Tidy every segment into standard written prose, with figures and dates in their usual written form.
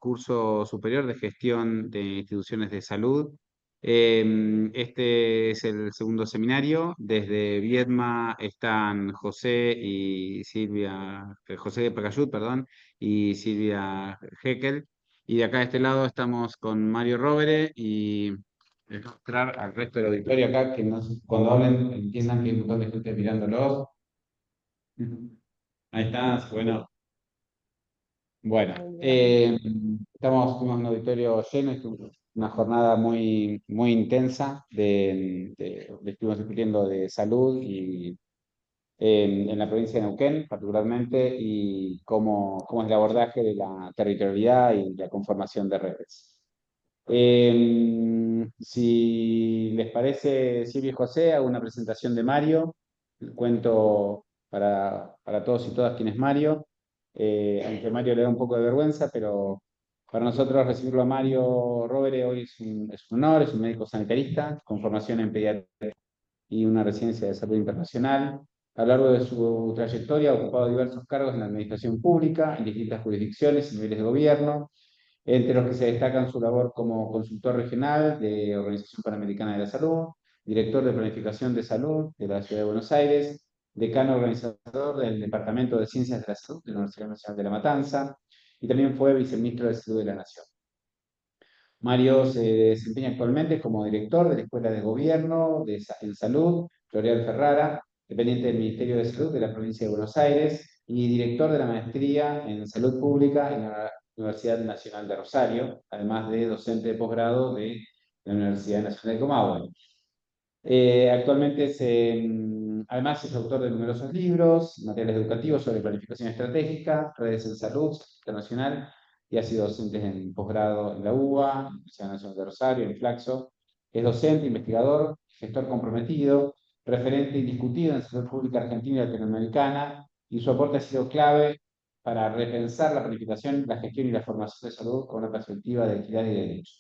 curso superior de gestión de instituciones de salud. Este es el segundo seminario. Desde Viedma están José y Silvia, José de Pacayut, perdón, y Silvia Heckel. Y de acá de este lado estamos con Mario Rovere y les voy a mostrar al resto del auditorio acá que cuando hablen entiendan que hay un montón de gente mirándolos. Ahí está, bueno. Bueno, Muy bien. tuvimos un auditorio lleno, una jornada muy, muy intensa estuvimos discutiendo de salud y en la provincia de Neuquén particularmente y cómo es el abordaje de la territorialidad y la conformación de redes. Si les parece, Silvia y José, hago una presentación de Mario, el cuento para todos y todas quién es Mario, aunque a Mario le da un poco de vergüenza, pero para nosotros recibirlo a Mario Rovere hoy es un honor, es un médico sanitarista con formación en pediatría y una residencia de salud internacional. A lo largo de su trayectoria ha ocupado diversos cargos en la administración pública, en distintas jurisdicciones y niveles de gobierno, entre los que se destacan su labor como consultor regional de Organización Panamericana de la Salud, director de Planificación de Salud de la Ciudad de Buenos Aires, decano organizador del Departamento de Ciencias de la Salud de la Universidad Nacional de La Matanza, y también fue viceministro de Salud de la Nación. Mario se desempeña actualmente como director de la Escuela de Gobierno en Salud, Floreal Ferrara, dependiente del Ministerio de Salud de la provincia de Buenos Aires, y director de la Maestría en Salud Pública en la Universidad Nacional de Rosario, además de docente de posgrado de la Universidad Nacional de Comahue. Actualmente además es autor de numerosos libros, materiales educativos sobre planificación estratégica, redes en salud internacional, y ha sido docente en posgrado en la UBA, en la Universidad Nacional de Rosario, en Flaxo. Es docente, investigador, gestor comprometido, referente indiscutido en salud pública argentina y latinoamericana, y su aporte ha sido clave para repensar la planificación, la gestión y la formación de salud con una perspectiva de equidad y derecho.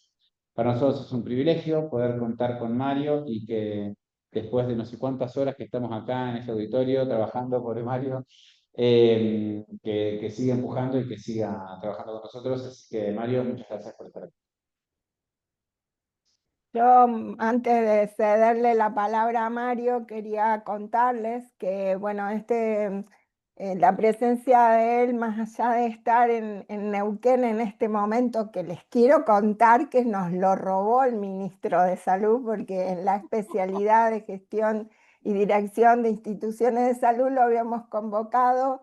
Para nosotros es un privilegio poder contar con Mario y que después de no sé cuántas horas que estamos acá en este auditorio trabajando por Mario, que siga empujando y que siga trabajando con nosotros. Así que Mario, muchas gracias por estar aquí. Yo, antes de cederle la palabra a Mario, quería contarles que, bueno, la presencia de él, más allá de estar en Neuquén en este momento, que les quiero contar que nos lo robó el ministro de Salud, porque en la especialidad de gestión y dirección de instituciones de salud lo habíamos convocado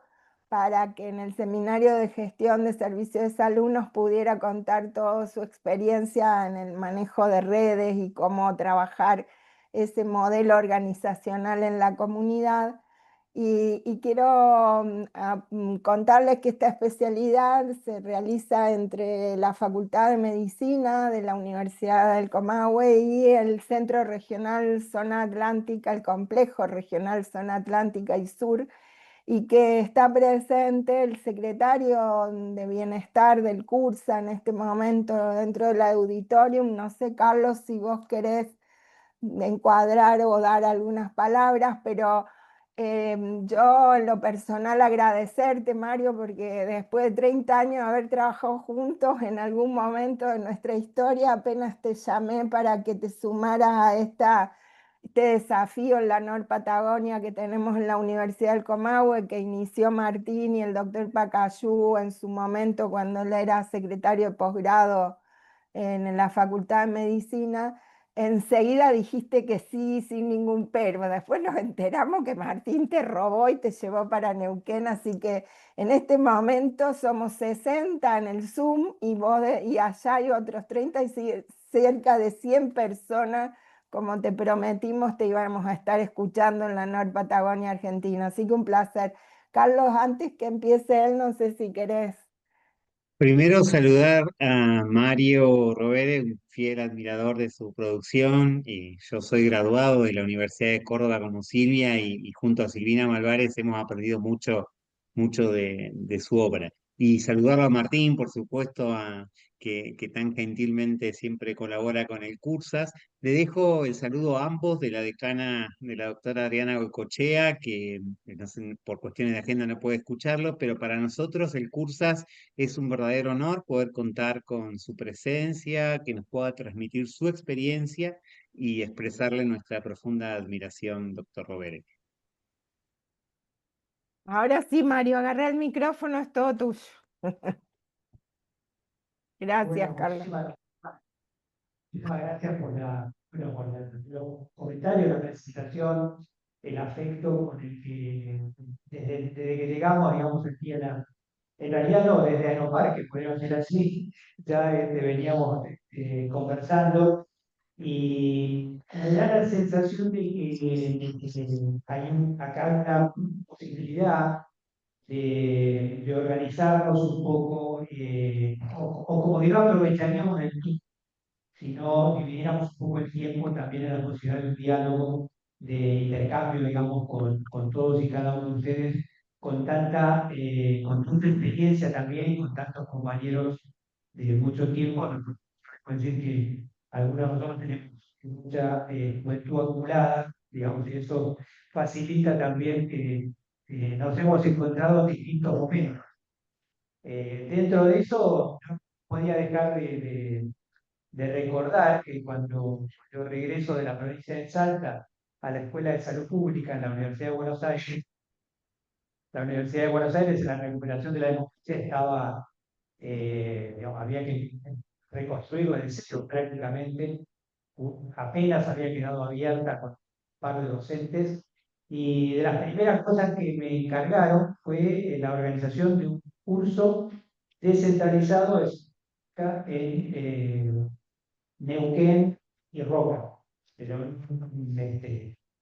para que en el seminario de gestión de servicios de salud nos pudiera contar toda su experiencia en el manejo de redes y cómo trabajar ese modelo organizacional en la comunidad. Y quiero contarles que esta especialidad se realiza entre la Facultad de Medicina de la Universidad del Comahue y el Centro Regional Zona Atlántica, el Complejo Regional Zona Atlántica y Sur, y que está presente el secretario de Bienestar del CURSA en este momento dentro del auditorium. No sé, Carlos, si vos querés encuadrar o dar algunas palabras, pero yo en lo personal agradecerte, Mario, porque después de 30 años de haber trabajado juntos en algún momento de nuestra historia, apenas te llamé para que te sumaras a este desafío en la Patagonia que tenemos en la Universidad del Comahue, que inició Martín y el doctor Pacayú en su momento cuando él era secretario de posgrado en la Facultad de Medicina. Enseguida dijiste que sí, sin ningún pero. Después nos enteramos que Martín te robó y te llevó para Neuquén, así que en este momento somos 60 en el Zoom y allá hay otros 30 y cerca de 100 personas, como te prometimos, te íbamos a estar escuchando en la Patagonia Argentina. Así que un placer. Carlos, antes que empiece él, no sé si querés. Primero saludar a Mario Rovere, un fiel admirador de su producción, y yo soy graduado de la Universidad de Córdoba como Silvia y junto a Silvina Malvares hemos aprendido mucho, mucho de su obra. Y saludarlo a Martín, por supuesto, que tan gentilmente siempre colabora con el Cursas. Le dejo el saludo a ambos de la decana, de la doctora Adriana Goicoechea, que no sé, por cuestiones de agenda no puede escucharlo, pero para nosotros el Cursas es un verdadero honor poder contar con su presencia, que nos pueda transmitir su experiencia y expresarle nuestra profunda admiración, doctor Rovere. Ahora sí, Mario, agarré el micrófono, es todo tuyo. Gracias, Bueno, Carlos. muchísimas gracias por los comentarios, la presentación, el afecto con el que desde que llegamos, digamos, aquí en realidad no, desde Aenopar, que pudieron ser así, ya veníamos conversando y me da la sensación de que hay acá una posibilidad de organizarnos un poco, o como digo, aprovecharíamos el tiempo, si no dividiéramos un poco el tiempo también en la posibilidad de un diálogo, de intercambio, digamos, con todos y cada uno de ustedes, con tanta experiencia también, con tantos compañeros de mucho tiempo. No puedo decir que algunos de nosotros tenemos mucha juventud acumulada, digamos, y eso facilita también que nos hemos encontrado en distintos momentos. Dentro de eso, no podía dejar de recordar que cuando yo regreso de la provincia de Salta a la Escuela de Salud Pública en la Universidad de Buenos Aires, la Universidad de Buenos Aires en la recuperación de la democracia estaba, digamos, había que reconstruirlo desde cero prácticamente, apenas había quedado abierta con un par de docentes, y de las primeras cosas que me encargaron fue la organización de un curso descentralizado en Neuquén y Roca, pero,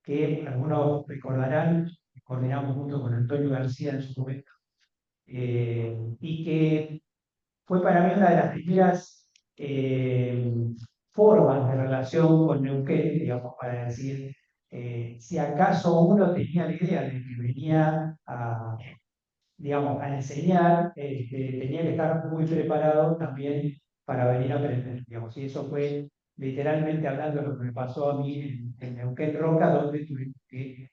que algunos recordarán, coordinamos junto con Antonio García en su momento, y que fue para mí una de las primeras formas de relación con Neuquén, digamos, para decir, si acaso uno tenía la idea de que venía a, digamos, a enseñar, tenía que estar muy preparado también para venir a aprender, digamos. Y eso fue literalmente hablando de lo que me pasó a mí en Neuquén Roca, donde tuve que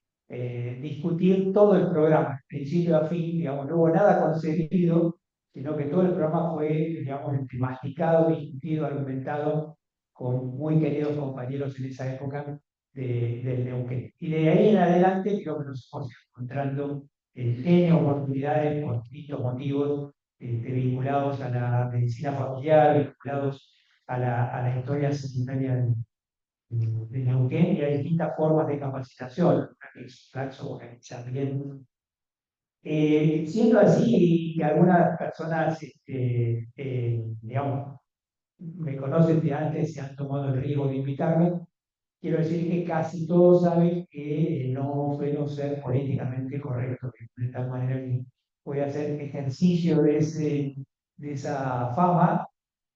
discutir todo el programa, principio a fin, digamos, no hubo nada concebido, sino que todo el programa fue, digamos, masticado, discutido, argumentado con muy queridos compañeros en esa época del Neuquén. Y de ahí en adelante creo que nos hemos encontrando N oportunidades por distintos motivos vinculados a la medicina familiar, vinculados a la historia sanitaria de Neuquén y a distintas formas de capacitación, que es Flaxo también. Siendo así, que algunas personas, digamos, me conocen de antes, se han tomado el riesgo de invitarme, quiero decir que casi todos saben que no suelo ser políticamente correcto, de tal manera que voy a hacer ejercicio de esa fama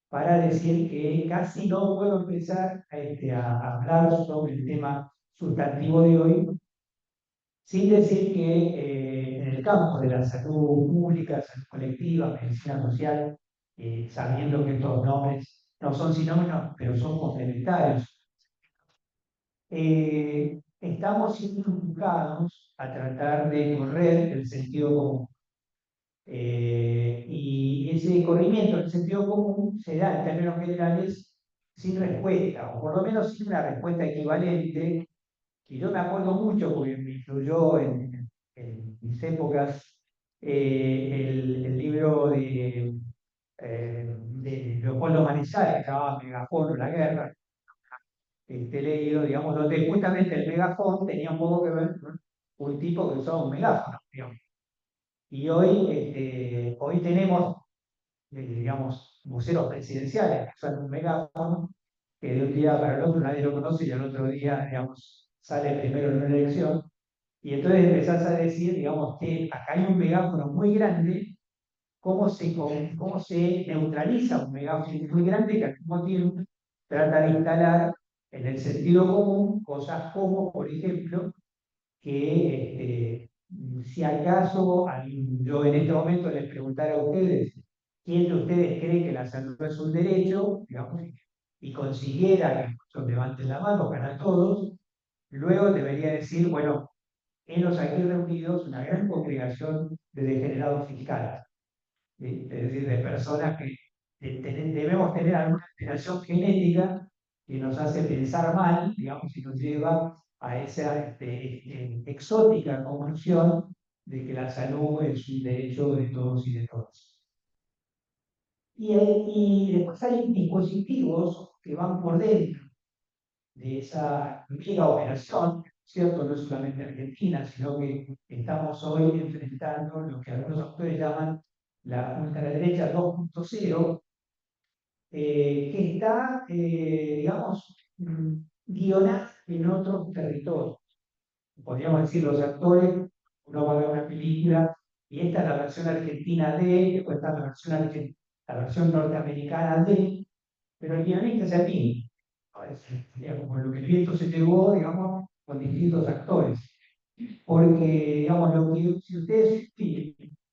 para decir que casi no puedo empezar a hablar sobre el tema sustantivo de hoy, sin decir que en el campo de la salud pública, salud colectiva, medicina social, sabiendo que estos nombres no son sinónimos, pero son complementarios, estamos involucrados a tratar de correr el sentido común. Y ese corrimiento del sentido común se da en términos generales sin respuesta, o por lo menos sin una respuesta equivalente. Y yo me acuerdo mucho, porque me influyó en mis épocas, el libro de Leopoldo Manizales, que se llamaba Megafón o la guerra, leído, digamos, donde justamente el megafón tenía un poco que ver con un tipo que usaba un megáfono, digamos. Y hoy tenemos, digamos, voceros presidenciales que usan un megáfono, que de un día para el otro nadie lo conoce y al otro día, digamos, sale primero en una elección. Y entonces empezás a decir, digamos, que acá hay un megáfono muy grande. ¿Cómo se neutraliza un megáfono muy grande que al mismo tiempo trata de instalar en el sentido común cosas como, por ejemplo, que si acaso yo en este momento les preguntara a ustedes, ¿quién de ustedes cree que la salud es un derecho? Digamos, y consiguiera que muchos levanten la mano para todos, luego debería decir, bueno, henos aquí reunidos una gran congregación de degenerados fiscales, ¿sí? Es decir, de personas que debemos tener alguna alteración genética que nos hace pensar mal, digamos, y nos lleva a esa exótica conclusión de que la salud es un derecho de todos y de todas. Y después hay dispositivos que van por dentro de esa mega operación, ¿cierto? No es solamente Argentina, sino que estamos hoy enfrentando lo que algunos autores llaman la ultraderecha 2.0, que está, digamos, guionada en otros territorios. Podríamos decir, los actores, uno va a ver una película y esta es la versión argentina de, después está la versión norteamericana de, pero el guionista es el mismo. Sería como lo que el viento se llevó, digamos, con distintos actores. Porque, digamos, si ustedes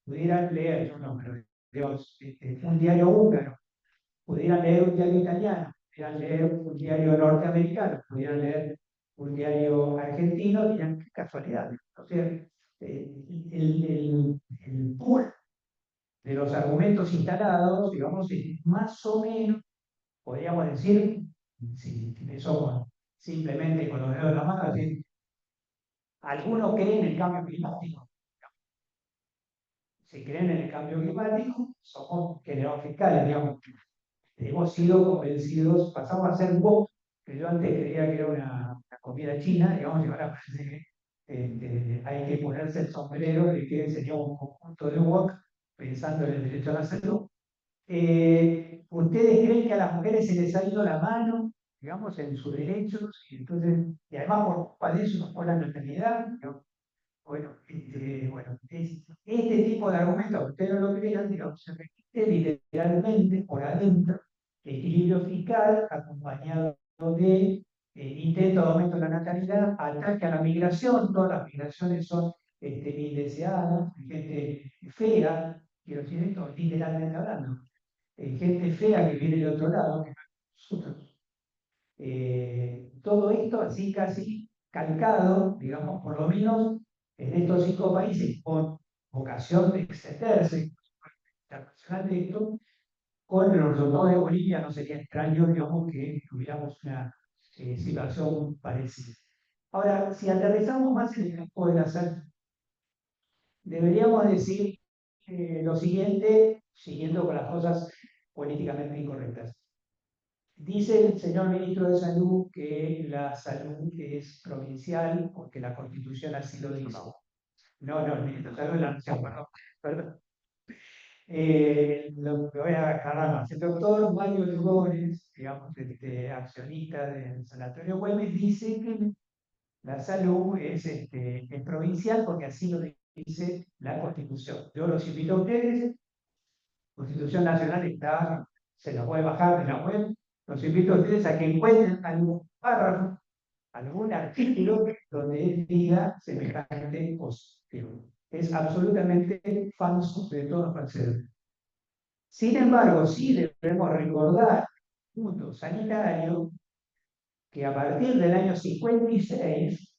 pudieran leer, yo no, pero digamos, un diario húngaro, pudieran leer un diario italiano, pudieran leer un diario norteamericano, pudieran leer un diario argentino, dirían qué casualidad. O sea, el pool de los argumentos instalados, digamos, es más o menos, podríamos decir, si somos simplemente con los dedos de la mano, decir, algunos creen en el cambio climático. Si creen en el cambio climático, somos generados fiscales, digamos. Hemos sido convencidos, pasamos a ser wok, que yo antes creía que era una comida china, digamos, y ahora parece que hay que ponerse el sombrero de que sería un conjunto de wok pensando en el derecho a la salud. ¿Ustedes creen que a las mujeres se les ha ido la mano, digamos, en sus derechos? Y además por culpa de eso nos ponen la naternidad, ¿no? Bueno, este tipo de argumentos, ustedes no lo crean, digamos, se repite literalmente por adentro, equilibrio fiscal acompañado de intento de aumento de la natalidad, ataque a la migración, todas las migraciones son indeseadas, gente fea, quiero decir esto literalmente hablando, gente fea que viene de otro lado, que no nosotros. Todo esto así casi calcado, digamos, por lo menos en estos 5 países con vocación de extenderse internacional de esto, con los resultados de Bolivia no sería extraño, digamos, que tuviéramos una situación parecida. Ahora, si aterrizamos más en el campo de la salud, deberíamos decir lo siguiente, siguiendo con las cosas políticamente incorrectas. Dice el señor ministro de Salud que la salud es provincial porque la Constitución así lo dice. No, el ministro de Salud es la Nación, perdón. Lo voy a aclarar más. El doctor Mario Lugones, digamos, accionista del Sanatorio Güemes, dice que la salud es provincial porque así lo dice la Constitución. Yo los invito a ustedes, Constitución Nacional está, se la puede bajar de la web. Los invito a ustedes a que encuentren algún párrafo, algún artículo donde él diga semejante cosa. Es absolutamente falso de todo parceros. Sin embargo, sí debemos recordar, punto sanitario, que a partir del año 56,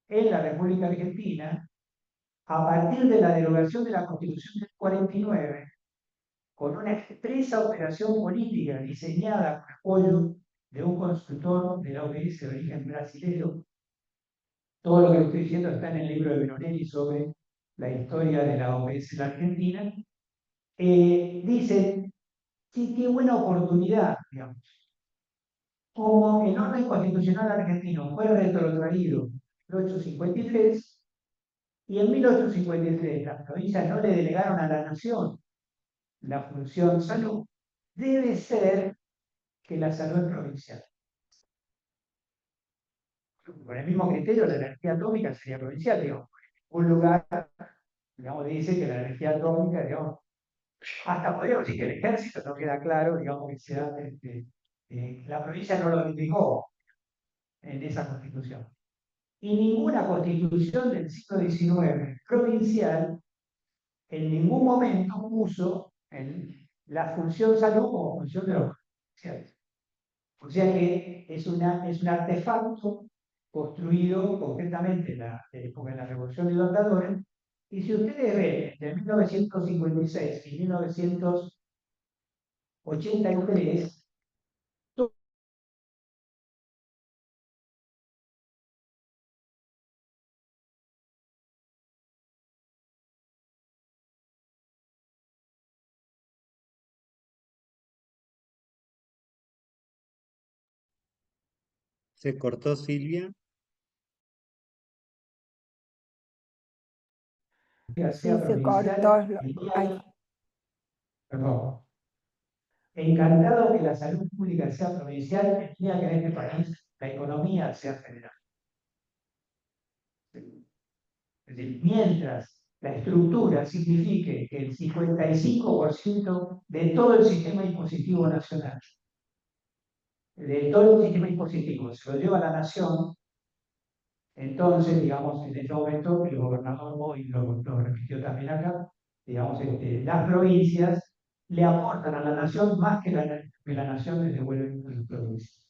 en la República Argentina, a partir de la derogación de la Constitución del 49, con una expresa operación política diseñada con apoyo de un consultor de la OMS de origen brasileño. Todo lo que estoy diciendo está en el libro de Benonelli sobre la historia de la OMS en la Argentina. Dice, sí, qué buena oportunidad, digamos. Como el orden constitucional argentino fue retrotraído en 1853, y en 1853 las provincias no le delegaron a la nación la función salud, debe ser que la salud es provincial. Con el mismo criterio, la energía atómica sería provincial, digamos. Un lugar, digamos, dice que la energía atómica, digamos, hasta podríamos decir que el ejército no queda claro, digamos, que sea, la provincia no lo indicó en esa constitución. Y ninguna constitución del siglo XIX provincial en ningún momento puso la función salud como función de los provinciales. O sea que es un artefacto construido concretamente en la época de la Revolución Libertadora. Y si ustedes ven, entre 1956 y 1983, Se cortó Silvia. sea Sí, se provincial, cortó. el día Ay, perdón, encantado que la salud pública sea provincial, el día que en este país la economía sea federal. Es decir, mientras la estructura signifique que el 55% de todo el sistema impositivo nacional, de todo el sistema impositivo, se lo lleva a la nación, entonces, digamos, en este momento, el gobernador hoy lo repitió también acá, digamos, las provincias le aportan a la nación más que la nación les devuelve a las provincias.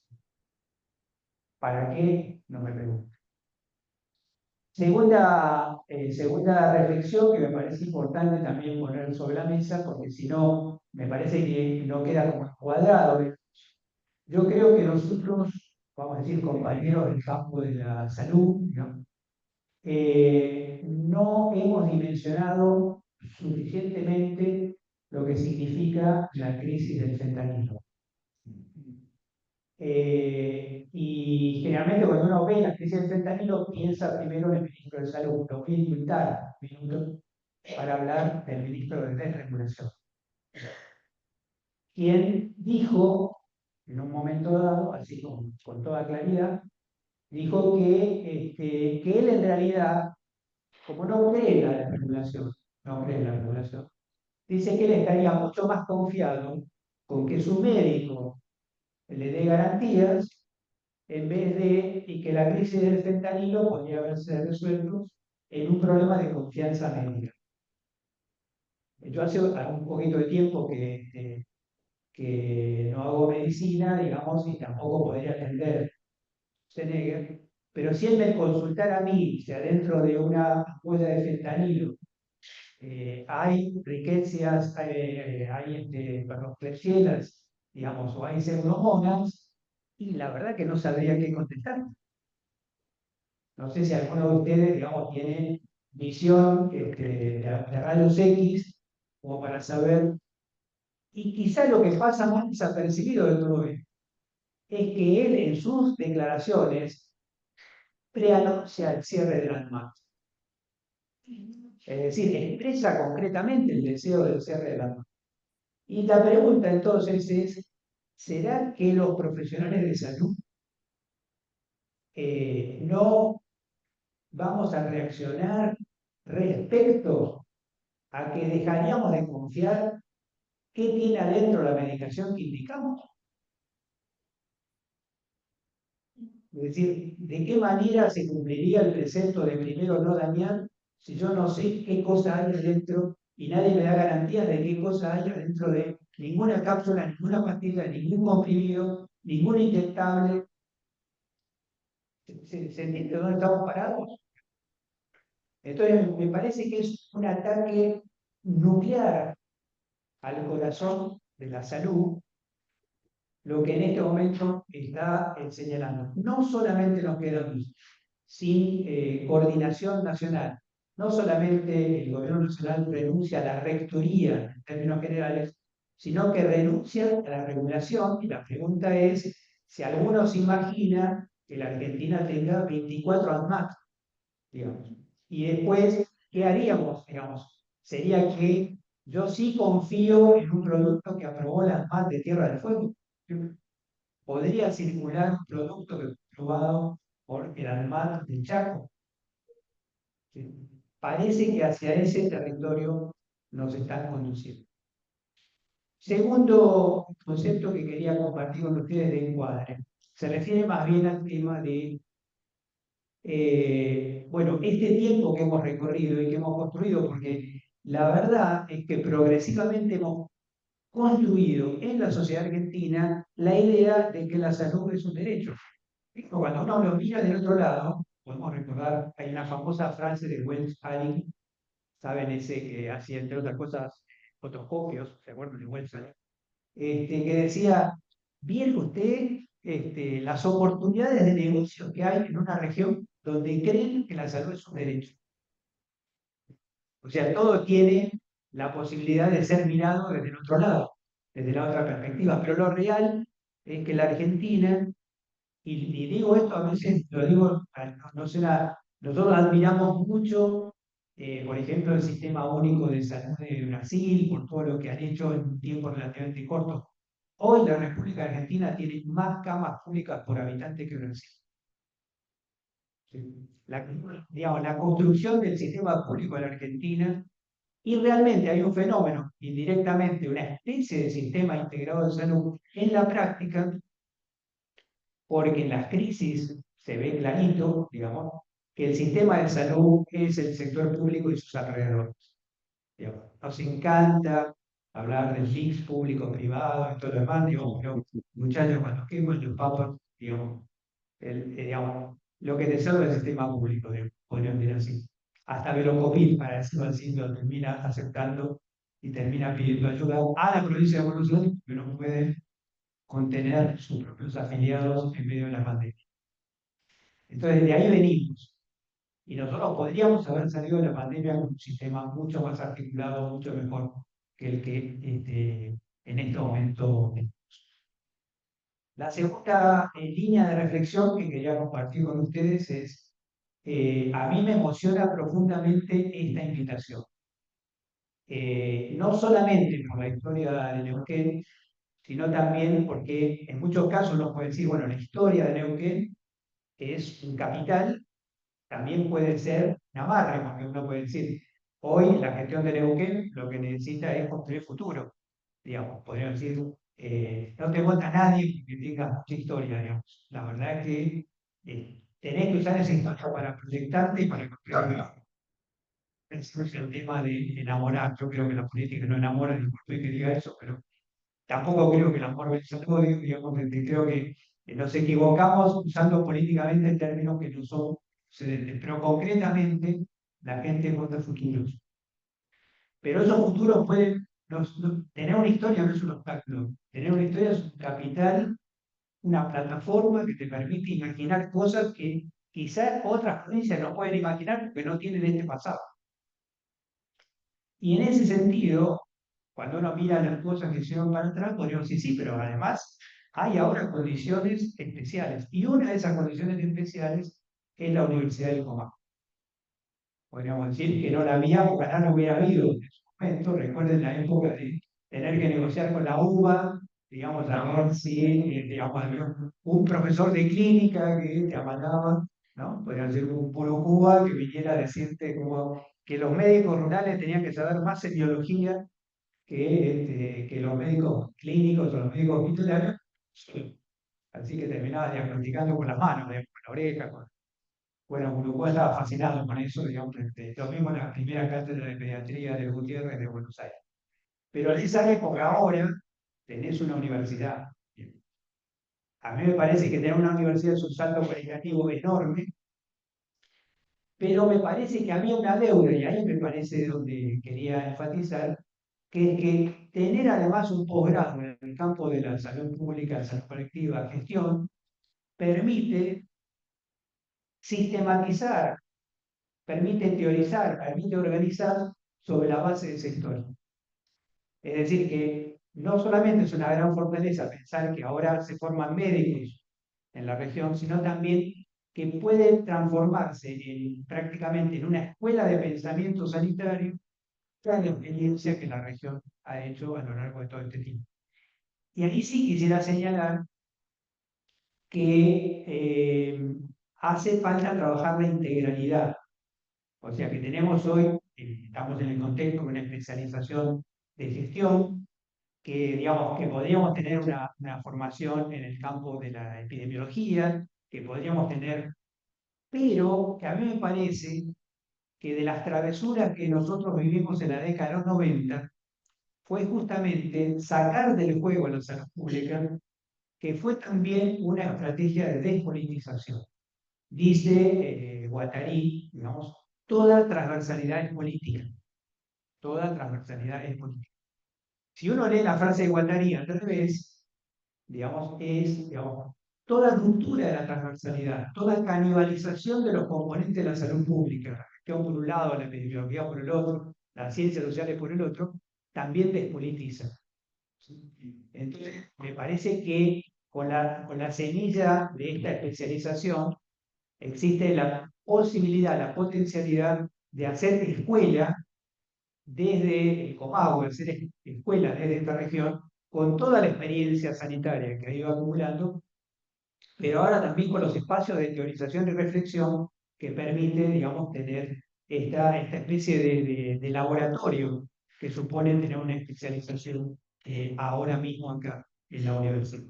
¿Para qué? No me pregunto. Segunda reflexión que me parece importante también poner sobre la mesa, porque si no, me parece que no queda como cuadrado. Yo creo que nosotros, vamos a decir, compañeros del campo de la salud, digamos, no hemos dimensionado suficientemente lo que significa la crisis del fentanilo. Y generalmente cuando uno ve la crisis del fentanilo piensa primero en el ministro de Salud. Lo voy a invitar un minuto para hablar del ministro de Desregulación, quien dijo en un momento dado, así con toda claridad, dijo que él en realidad, como no cree en la regulación, no cree en la regulación, dice que él estaría mucho más confiado con que su médico le dé garantías en vez de, y que la crisis del fentanilo podría haberse resuelto en un problema de confianza médica. Yo hace un poquito de tiempo que no hago medicina, digamos, y tampoco podría atender Senegal, pero si él me consultara a mí, si adentro de una ampolla de fentanilo hay riquezas, hay perdón, Klebsieras, digamos, o hay pseudomonas, y la verdad que no sabría qué contestar. No sé si alguno de ustedes, digamos, tiene visión de rayos X, como para saber. Y quizá lo que pasa más desapercibido de todo esto es que él en sus declaraciones preanuncia el cierre de las ANMAT. Es decir, expresa concretamente el deseo del cierre de las ANMAT. Y la pregunta entonces es, ¿será que los profesionales de salud no vamos a reaccionar respecto a que dejaríamos de confiar qué tiene adentro la medicación que indicamos? Es decir, ¿de qué manera se cumpliría el precepto de primero no dañar si yo no sé qué cosa hay adentro y nadie me da garantías de qué cosa hay adentro de ninguna cápsula, ninguna pastilla, ningún comprimido, ningún inyectable? ¿Se entiende dónde estamos parados? Entonces, me parece que es un ataque nuclear al corazón de la salud lo que en este momento está señalando. No solamente nos quedamos sin coordinación nacional, no solamente el gobierno nacional renuncia a la rectoría en términos generales, sino que renuncia a la regulación, y la pregunta es si alguno se imagina que la Argentina tenga 24 ANMAT, digamos. Y después, ¿qué haríamos? Digamos, sería que yo sí confío en un producto que aprobó la ANMAT de Tierra del Fuego. Podría circular un producto que fue aprobado por el ANMAT del Chaco. ¿Sí? Parece que hacia ese territorio nos están conduciendo. Segundo concepto que quería compartir con ustedes de encuadre. Se refiere más bien al tema de bueno, este tiempo que hemos recorrido y que hemos construido, porque la verdad es que progresivamente hemos construido en la sociedad argentina la idea de que la salud es un derecho. Cuando uno lo mira del otro lado, podemos recordar, hay una famosa frase de Wells Allyn, ¿saben? Ese que hacía, entre otras cosas, fotoscopios, ¿se acuerdan de Wells Allyn? Que decía, ¿viene usted las oportunidades de negocio que hay en una región donde creen que la salud es un derecho? O sea, todo tiene la posibilidad de ser mirado desde el otro lado, desde la otra perspectiva. Pero lo real es que la Argentina, y digo esto a veces, lo digo, no sé, nosotros admiramos mucho, por ejemplo, el sistema único de salud de Brasil, por todo lo que han hecho en un tiempo relativamente corto. Hoy la República Argentina tiene más camas públicas por habitante que Brasil. ¿Sí? Digamos, la construcción del sistema público en la Argentina, y realmente hay un fenómeno, indirectamente, una especie de sistema integrado de salud en la práctica, porque en las crisis se ve clarito, digamos, que el sistema de salud es el sector público y sus alrededores. Digamos, nos encanta hablar del mix público-privado y todo lo demás, digamos, pero muchachos, cuando queman los papas, digamos, digamos, lo que te salva es el sistema público, podrían decir así. Hasta Velocopil, para decirlo así, lo termina aceptando y termina pidiendo ayuda a la provincia de Buenos Aires, que no puede contener sus propios afiliados en medio de la pandemia. Entonces, de ahí venimos. Y nosotros podríamos haber salido de la pandemia con un sistema mucho más articulado, mucho mejor que el que en este momento tenemos. La segunda línea de reflexión que quería compartir con ustedes es, a mí me emociona profundamente esta invitación. No solamente por la historia de Neuquén, sino también porque en muchos casos uno puede decir, bueno, la historia de Neuquén es un capital, también puede ser una barra, porque uno puede decir, hoy la gestión de Neuquén lo que necesita es construir futuro, digamos, podríamos decir, no te vota nadie que tenga mucha historia, digamos. La verdad es que tenés que usar esa historia para proyectarte y para construir. Ese es el tema de enamorar. Yo creo que la política no enamora, disculpe que diga eso, pero tampoco creo que el amor vence al odio, digamos, creo que nos equivocamos usando políticamente términos que no son procedentes, pero concretamente la gente vota futuros. Pero esos futuros pueden, tener una historia no es un obstáculo, tener una historia es un capital, una plataforma que te permite imaginar cosas que quizás otras provincias no pueden imaginar porque no tienen este pasado. Y en ese sentido, cuando uno mira las cosas que se van para atrás, podríamos decir, sí, pero además hay ahora condiciones especiales. Y una de esas condiciones especiales es la Universidad del Comahue. Podríamos decir que no la había, ojalá no hubiera habido en su momento. Recuerden la época de tener que negociar con la UBA, digamos, a ver si, digamos, había un profesor de clínica que te avalaba, ¿no? Podría ser un puro Cuba que viniera a decirte como que los médicos rurales tenían que saber más en biología que los médicos clínicos o los médicos hospitalarios. Así que terminaba diagnosticando con las manos, con la oreja. Bueno, Uruguay estaba fascinado con eso, digamos, lo mismo en la primera cátedra de pediatría de Gutiérrez de Buenos Aires. Pero en esa época ahora tenés una universidad. A mí me parece que tener una universidad es un salto cualitativo enorme, pero me parece que había una deuda, y ahí me parece donde quería enfatizar, que es que tener además un posgrado en el campo de la salud pública, salud colectiva, gestión, permite sistematizar, permite teorizar, permite organizar sobre la base de esa historia. Es decir, que no solamente es una gran fortaleza pensar que ahora se forman médicos en la región, sino también que puede transformarse prácticamente en una escuela de pensamiento sanitario, la experiencia que la región ha hecho a lo largo de todo este tiempo. Y ahí sí quisiera señalar que hace falta trabajar la integralidad. O sea que tenemos hoy, estamos en el contexto de una especialización de gestión, que digamos que podríamos tener una formación en el campo de la epidemiología, que podríamos tener pero que a mí me parece que de las travesuras que nosotros vivimos en la década de los 90 fue justamente sacar del juego la salud pública, que fue también una estrategia de despolitización. Dice Guattari, digamos, toda transversalidad es política. Toda transversalidad es política. Si uno lee la frase de Guattari al revés, digamos, es digamos, toda ruptura de la transversalidad, toda canibalización de los componentes de la salud pública, la gestión por un lado, la epidemiología por el otro, las ciencias sociales por el otro, también despolitiza. Entonces, me parece que con la semilla de esta especialización existe la posibilidad, la potencialidad de hacer escuela desde el Comahue, hacer escuela desde esta región, con toda la experiencia sanitaria que ha ido acumulando, pero ahora también con los espacios de teorización y reflexión que permite, digamos, tener esta especie de laboratorio que supone tener una especialización ahora mismo acá en la universidad.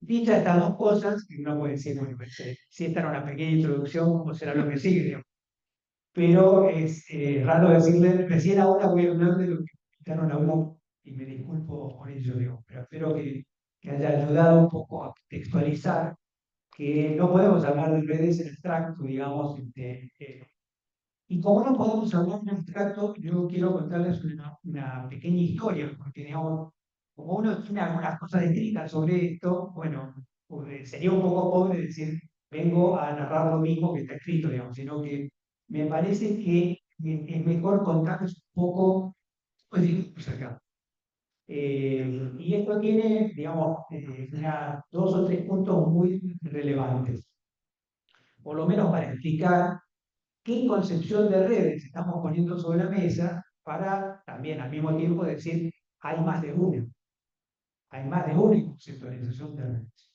Dichas estas dos cosas, que uno puede decir, bueno, pues, si esta era una pequeña introducción, ¿cómo será lo que sigue? Digamos? Pero es raro decirle, recién ahora voy a hablar de lo que invitaron a hablar y me disculpo por ello, digo, pero espero que haya ayudado un poco a textualizar que no podemos hablar de redes en abstracto, digamos, y como no podemos hablar en abstracto, yo quiero contarles una pequeña historia, porque digamos, como uno tiene algunas cosas escritas sobre esto, bueno, pues, sería un poco pobre decir, vengo a narrar lo mismo que está escrito, digamos, sino que me parece que es mejor contarles un poco, pues acá. Y esto tiene, digamos, dos o tres puntos muy relevantes, por lo menos para explicar qué concepción de redes estamos poniendo sobre la mesa para también al mismo tiempo decir, hay más de una, hay más de una conceptualización de redes.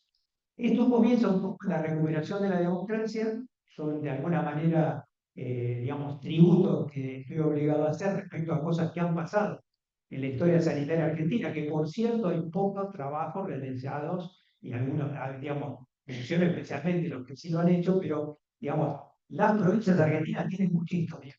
Esto comienza un poco en la recuperación de la democracia, son de alguna manera, digamos, tributos que estoy obligado a hacer respecto a cosas que han pasado en la historia sanitaria argentina, que por cierto hay pocos trabajos realizados y algunos, digamos, menciono especialmente los que sí lo han hecho, pero, digamos, las provincias argentinas tienen mucha historia,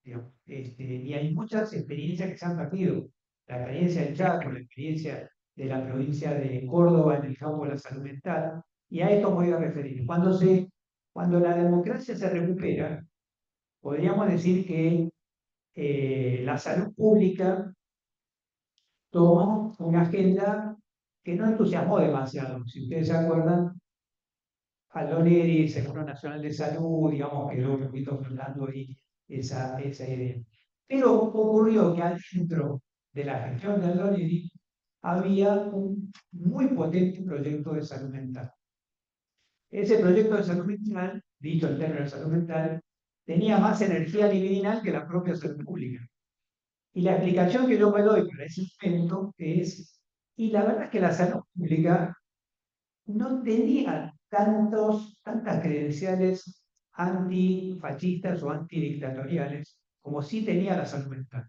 digamos, y hay muchas experiencias que se han perdido. La experiencia del Chaco, la experiencia de la provincia de Córdoba en el campo de la salud mental, y a esto me voy a referir. Cuando la democracia se recupera, podríamos decir que la salud pública toma una agenda que no entusiasmó demasiado. Si ustedes se acuerdan, Aloneri, Seguro Nacional de Salud, digamos, quedó un poquito flotando ahí esa idea. Pero ocurrió que adentro de la gestión de Aloneri había un muy potente proyecto de salud mental. Ese proyecto de salud mental, dicho en términos de salud mental, tenía más energía libidinal que la propia salud pública. Y la explicación que yo me doy para ese momento es, y la verdad es que la salud pública no tenía tantas credenciales antifascistas o antidictatoriales como sí tenía la salud mental.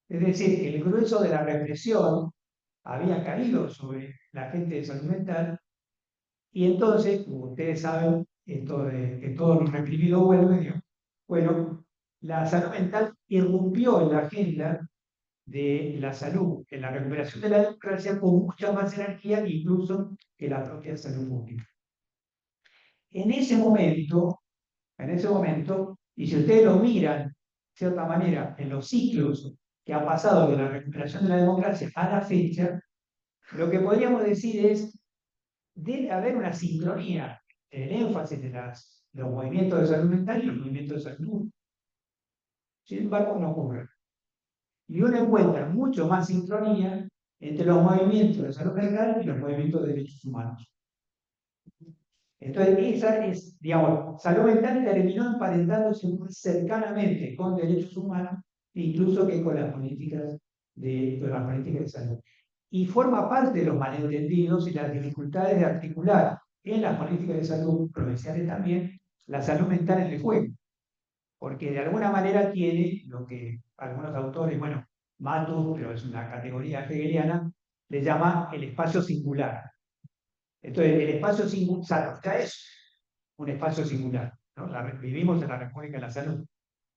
Es decir, que el grueso de la represión había caído sobre la gente de salud mental y entonces, como ustedes saben, esto de que todo lo reprimido vuelve, digamos, bueno, la salud mental irrumpió en la agenda de la salud, en la recuperación de la democracia con mucha más energía incluso que la propia salud pública. En ese momento, y si ustedes lo miran, de cierta manera, en los ciclos que han pasado de la recuperación de la democracia a la fecha, lo que podríamos decir es, debe haber una sincronía en el énfasis de los movimientos de salud mental y los movimientos de salud. Sin embargo, no ocurre. Y uno encuentra mucho más sincronía entre los movimientos de salud mental y los movimientos de derechos humanos. Entonces, esa es, digamos, salud mental terminó emparentándose muy cercanamente con derechos humanos, incluso que con las políticas de salud. Y forma parte de los malentendidos y las dificultades de articular en las políticas de salud provinciales también la salud mental en el juego. Porque de alguna manera tiene lo que algunos autores, bueno, Matus, pero es una categoría hegeliana, le llama el espacio singular. Entonces, el espacio singular ya es un espacio singular. ¿no? Vivimos en la República de la Salud.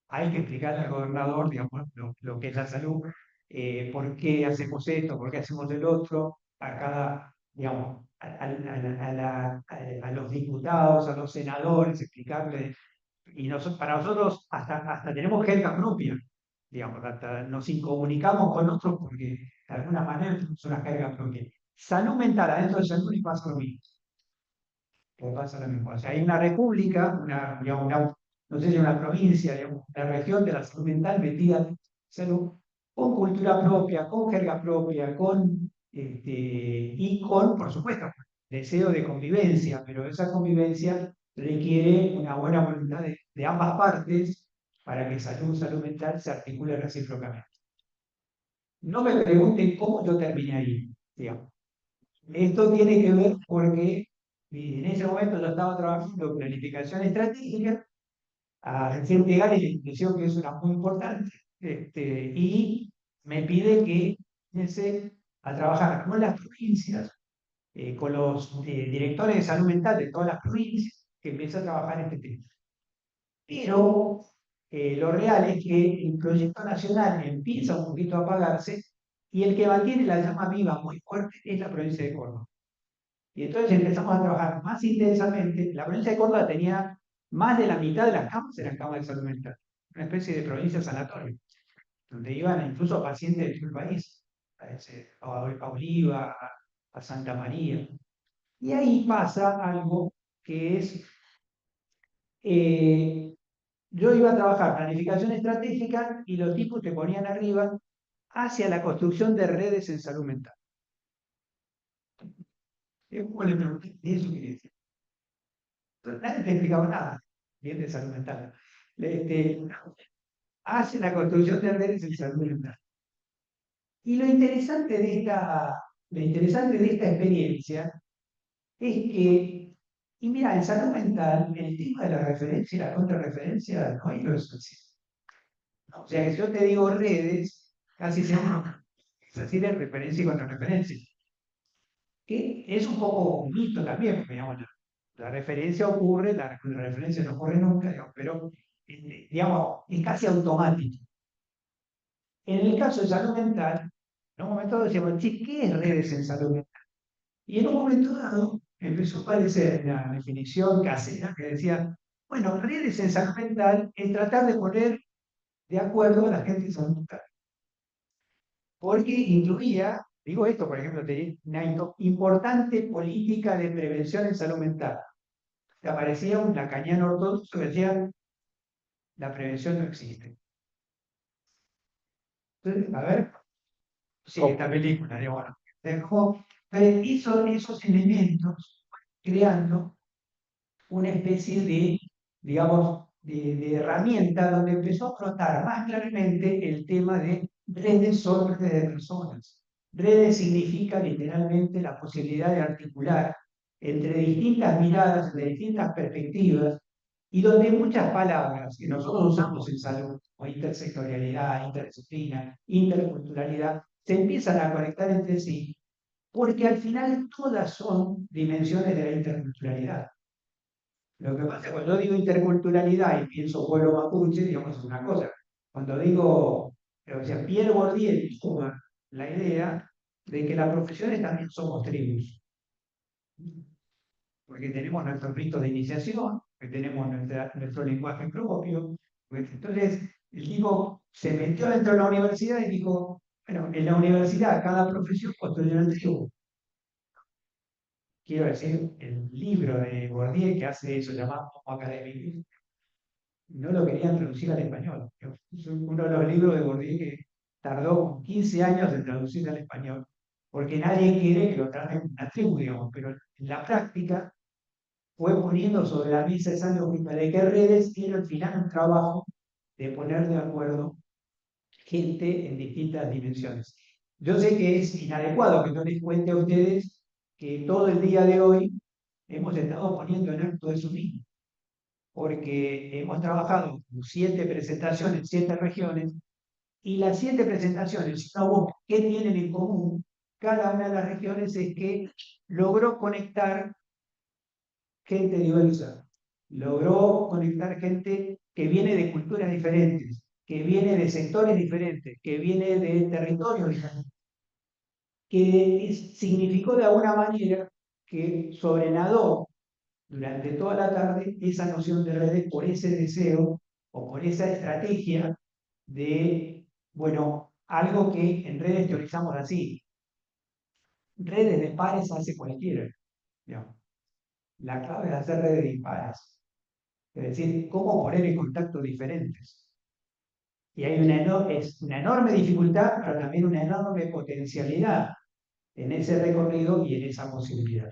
Hay que explicarle al gobernador, digamos, lo que es la salud, por qué hacemos esto, por qué hacemos el otro, a cada, digamos, a los diputados, a los senadores, explicarle. Y para nosotros hasta tenemos jerga propia, digamos, hasta nos incomunicamos con otros porque de alguna manera tenemos una jerga propia. Salud mental, adentro de salud y pasa lo mismo. O pasa lo mismo. O sea, hay una república, digamos, no sé si una provincia, digamos, una región de la salud mental metida en salud, con cultura propia, con jerga propia, y con, por supuesto, deseo de convivencia, pero esa convivencia requiere una buena voluntad de ambas partes para que salud mental se articule recíprocamente. No me pregunten cómo yo terminé ahí, digamos. Esto tiene que ver porque en ese momento yo estaba trabajando en planificación estratégica, recién llegar en la institución que es una muy importante, y me pide que empiece a trabajar con las provincias, con los directores de salud mental de todas las provincias, que empiece a trabajar este tema. Pero lo real es que el proyecto nacional empieza un poquito a apagarse y el que mantiene la llama viva muy fuerte es la provincia de Córdoba. Y entonces empezamos a trabajar más intensamente. La provincia de Córdoba tenía más de la mitad de las camas, eran camas de salud mental, una especie de provincia sanatoria, donde iban incluso pacientes de todo el país, a Oliva, a Santa María. Y ahí pasa algo que es, yo iba a trabajar planificación estratégica y los tipos te ponían arriba hacia la construcción de redes en salud mental. Y yo le pregunté, ¿y eso qué es? Nadie te explicaba nada, bien de salud mental. Hace la construcción de redes en salud mental. Y lo interesante de esta experiencia es que, y mira, en salud mental, el tema de la referencia y la contrarreferencia no hay lo esencial. O sea, que si yo te digo redes, casi siempre es así de referencia y contrarreferencia. Que es un poco un mito también, porque digamos, la referencia ocurre, la referencia no ocurre nunca, digamos, pero digamos, es casi automático. En el caso de salud mental, en un momento dado decíamos, che, ¿qué es redes en salud mental? Y en un momento dado empezó a aparecer la definición casera que decía, bueno, redes en salud mental es tratar de poner de acuerdo a la gente en salud mental. Porque incluía, digo esto, por ejemplo, una importante política de prevención en salud mental. Que aparecía un lacaniano ortodoxo que decía, la prevención no existe. Entonces, a ver, sí, esta película, de bueno, hizo esos elementos creando una especie de, digamos, de herramienta donde empezó a flotar más claramente el tema de redes son redes de personas. Redes significa literalmente la posibilidad de articular entre distintas miradas, entre distintas perspectivas, y donde muchas palabras que nosotros usamos en salud, como intersectorialidad, interdisciplina, interculturalidad, se empiezan a conectar entre sí, porque al final todas son dimensiones de la interculturalidad. Lo que pasa es que cuando yo digo interculturalidad y pienso pueblo mapuche, digamos, es una cosa. Cuando digo, o sea, Pierre Bourdieu toma la idea de que las profesiones también somos tribus. Porque tenemos nuestros ritos de iniciación, que tenemos nuestro lenguaje propio. Entonces, el tipo se metió dentro de la universidad y dijo, bueno, en la universidad cada profesión construye una tribu. Quiero decir, el libro de Bourdieu que hace eso, llamado Homo Academicus, no lo querían traducir al español. Es uno de los libros de Bourdieu que tardó 15 años en traducir al español, porque nadie quiere que lo traten una tribu, digamos, pero en la práctica fue poniendo sobre la mesa esa lógica de que redes era al final un trabajo de poner de acuerdo gente en distintas dimensiones. Yo sé que es inadecuado que no les cuente a ustedes que todo el día de hoy hemos estado poniendo en acto eso mismo, porque hemos trabajado con 7 presentaciones en 7 regiones, y las 7 presentaciones, si no vos, ¿qué tienen en común? Cada una de las regiones es que logró conectar gente diversa, logró conectar gente que viene de culturas diferentes, que viene de sectores diferentes, que viene de territorios diferentes, que significó de alguna manera que sobrenadó durante toda la tarde esa noción de redes por ese deseo o por esa estrategia de, bueno, algo que en redes teorizamos así. Redes de pares hace cualquiera, digamos. La clave es hacer redes de impares. Es decir, cómo poner en contacto diferentes. Y hay es una enorme dificultad, pero también una enorme potencialidad en ese recorrido y en esa posibilidad.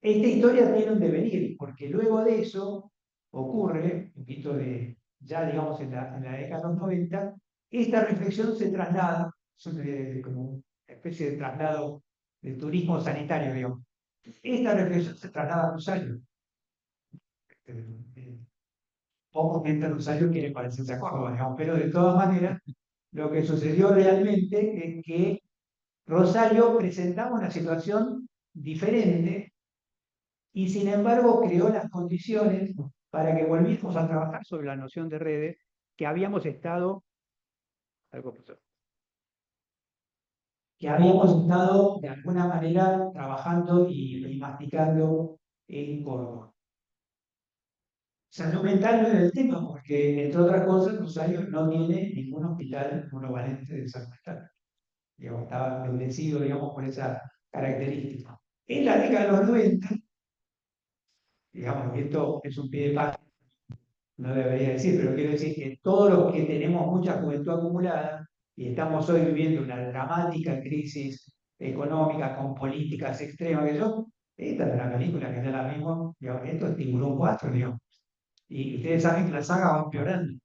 Esta historia tiene un devenir, porque luego de eso ocurre, un poquito de, ya digamos en la década de los 90, esta reflexión se traslada, como una especie de traslado de turismo sanitario, digamos. Esta reflexión se traslada a Rosario. Pocos que entran a Rosario quieren parecerse a Córdoba, digamos, pero de todas maneras, lo que sucedió realmente es que Rosario presentaba una situación diferente y sin embargo creó las condiciones para que volviésemos a trabajar sobre la noción de redes que habíamos estado, de alguna manera trabajando y masticando en Córdoba. Salud mental no era el tema, porque entre otras cosas Rosario no tiene ningún hospital monovalente de salud mental. Digamos, estaba bendecido, digamos, por esa característica. En la década de los 90, digamos, y esto es un pie de página, no debería decir, pero quiero decir que todos los que tenemos mucha juventud acumulada y estamos hoy viviendo una dramática crisis económica con políticas extremas, que yo, esta es una película que ya la vimos, digamos, esto es Tiburón 4, digamos, y ustedes saben que la saga va empeorando.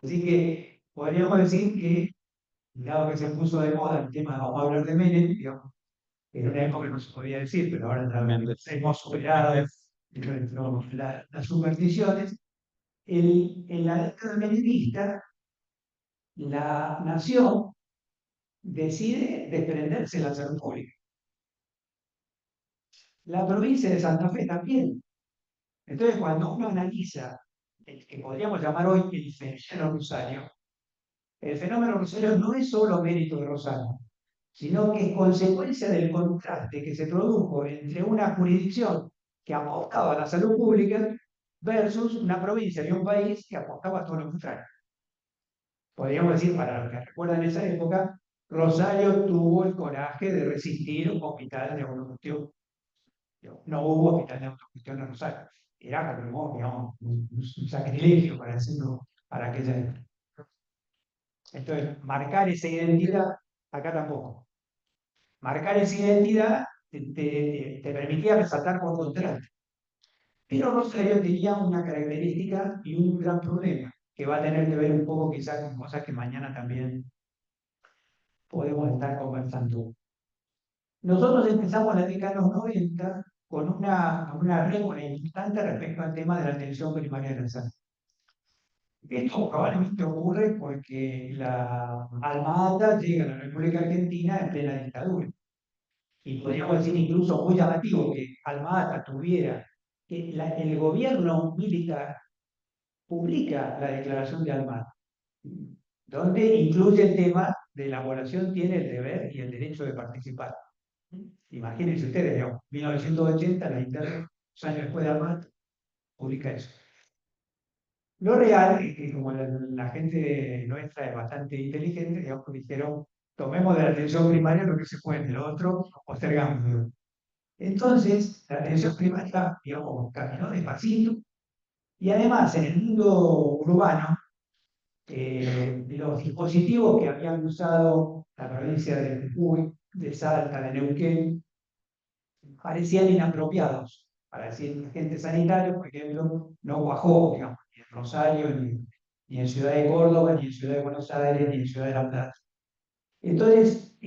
Así que podríamos decir que, dado que se puso de moda el tema de vamos a hablar de Menem, digamos, en una época no se podía decir, pero ahora ya hemos superado las supersticiones. En la década menemista, la nación decide desprenderse de la salud pública. La provincia de Santa Fe también. Entonces, cuando uno analiza el que podríamos llamar hoy el fenómeno Rosario, el fenómeno Rosario no es solo mérito de Rosario, sino que es consecuencia del contraste que se produjo entre una jurisdicción que apostaba a la salud pública versus una provincia y un país que apostaba a todo lo contrario. Podríamos decir, para los que recuerdan esa época, Rosario tuvo el coraje de resistir un hospital de autogestión. No hubo hospital de autogestión en Rosario. Era como, digamos, un sacrilegio, para decirlo, para aquella época. Entonces, marcar esa identidad, acá tampoco. Marcar esa identidad te permitía resaltar por contraste. Pero Rosario tenía una característica y un gran problema, que va a tener que ver un poco quizás con cosas que mañana también podemos estar conversando. Nosotros empezamos la década de los 90 con una rémora importante respecto al tema de la atención primaria de la salud. Esto probablemente ocurre porque la Alma Ata llega a la República Argentina en plena dictadura. Y podríamos decir incluso muy llamativo que Alma Ata tuviera, que el gobierno militar publica la declaración de Alma Ata, donde incluye el tema de la población tiene el deber y el derecho de participar. Imagínense ustedes, digamos, 1980, la interna, 2 años después de Alma Ata, publica eso. Lo real es que como la gente nuestra es bastante inteligente, digamos, que dijeron, tomemos de la atención primaria lo que se puede, de lo otro postergamos. Entonces, la atención primaria, digamos, caminó despacito, y además en el mundo urbano, los dispositivos que habían usado la provincia de Jujuy, de Salta, de Neuquén, parecían inapropiados para decir agentes sanitarios, por ejemplo, no cuajó, digamos, ni en Rosario, ni en Ciudad de Córdoba, ni en Ciudad de Buenos Aires, ni en Ciudad de La Plata. Entonces,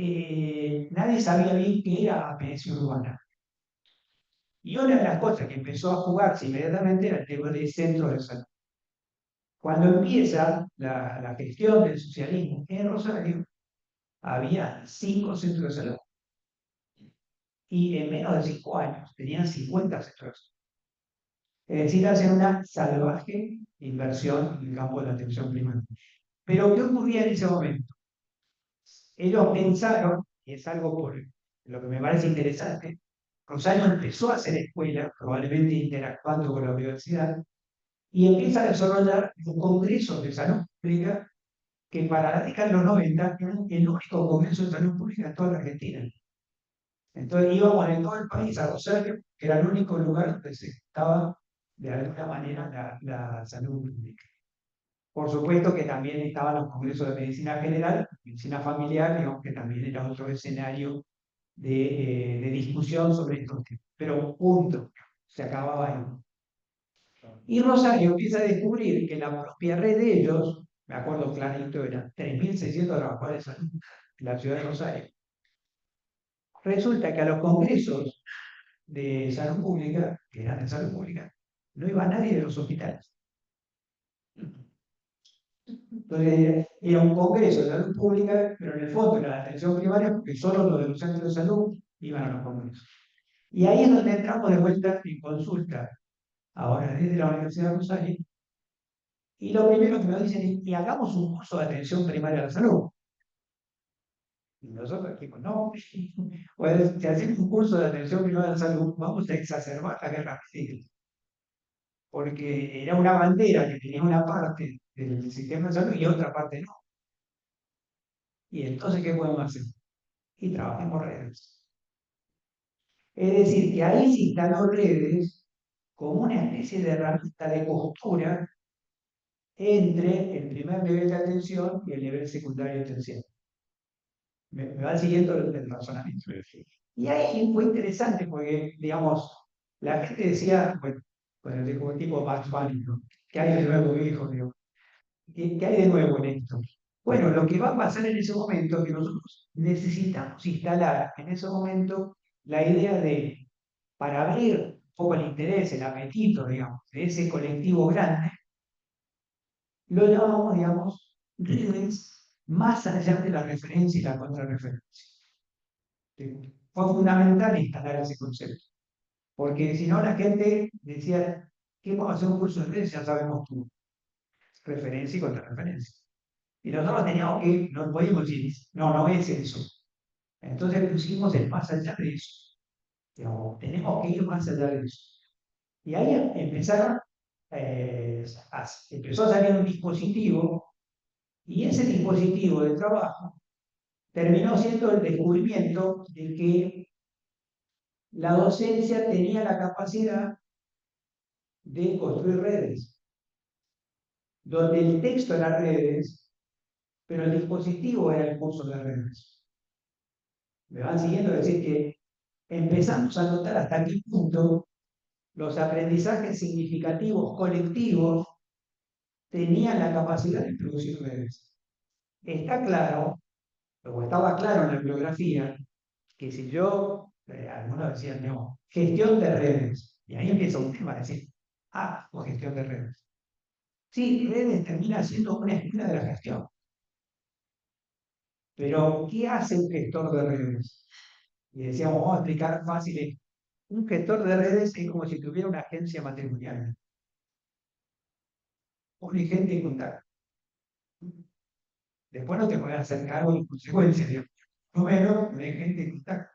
nadie sabía bien qué era APS urbana. Y una de las cosas que empezó a jugarse inmediatamente era el tema de centros de salud. Cuando empieza la gestión del socialismo en Rosario, había 5 centros de salud. Y en menos de 5 años tenían 50 centros de salud. Es decir, hacen una salvaje inversión en el campo de la atención primaria. Pero ¿qué ocurría en ese momento? Ellos pensaron, y es algo por lo que me parece interesante, Rosario empezó a hacer escuela, probablemente interactuando con la universidad, y empieza a desarrollar un congreso de salud pública que para la década de los 90 era el único congreso de salud pública en toda la Argentina. Entonces íbamos en todo el país a Rosario, que era el único lugar donde se estaba de alguna manera la salud pública. Por supuesto que también estaban los congresos de medicina general, medicina familiar, digamos que también era otro escenario de discusión sobre estos temas. Pero punto, se acababa ahí. Y Rosario empieza a descubrir que la propia red de ellos, me acuerdo clarito, eran 3.600 trabajadores de salud en la ciudad de Rosario. Resulta que a los congresos de salud pública, que eran de salud pública, no iba nadie de los hospitales. Entonces era un congreso de salud pública, pero en el fondo era la atención primaria, porque solo los de los centros de salud iban a los congresos. Y ahí es donde entramos de vuelta en consulta, ahora desde la Universidad de Rosario, y lo primero que nos dicen es, y hagamos un curso de atención primaria a la salud. Y nosotros dijimos, no, pues, si hacemos un curso de atención primaria a la salud, vamos a exacerbar la guerra civil. Porque era una bandera que tenía una parte del sistema de salud y otra parte no. Y entonces, ¿qué podemos hacer? Y trabajemos redes. Es decir, que ahí se instaló redes como una especie de herramienta de costura entre el primer nivel de atención y el nivel secundario de atención. Me va siguiendo el razonamiento. Y ahí fue interesante porque, digamos, la gente decía, bueno, el tipo Bugs Bunny, ¿no? ¿Qué hay de nuevo, viejo? ¿Qué hay de nuevo en esto? Bueno, lo que va a pasar en ese momento es que nosotros necesitamos instalar en ese momento la idea de, para abrir un poco el interés, el apetito, digamos, de ese colectivo grande, lo llamamos, digamos, redes más allá de la referencia y la contrarreferencia. Fue fundamental instalar ese concepto, porque si no la gente decía, ¿qué vamos a hacer un curso de redes? Ya sabemos tú, referencia y contrarreferencia. Y nosotros teníamos que, no podíamos decir, no, no es eso. Entonces pusimos el más allá de eso. Digamos, tenemos que ir más allá de eso. Y ahí empezaron, empezó a salir un dispositivo, y ese dispositivo de trabajo terminó siendo el descubrimiento de que la docencia tenía la capacidad de construir redes, donde el texto era redes, pero el dispositivo era el curso de redes. ¿Me van siguiendo? Es decir, que empezamos a notar hasta qué punto los aprendizajes significativos colectivos tenían la capacidad de producir redes. Está claro, o estaba claro en la bibliografía, que si yo, algunos decían, no, gestión de redes, y ahí empieza un tema, decir, o gestión de redes. Sí, redes termina siendo una esquina de la gestión. Pero, ¿qué hace un gestor de redes? Y decíamos, vamos a explicar fácil. Un gestor de redes es como si tuviera una agencia matrimonial. Pone gente en contacto. Después no te puedes hacer cargo en consecuencia, digamos. Por lo menos, pone gente en contacto.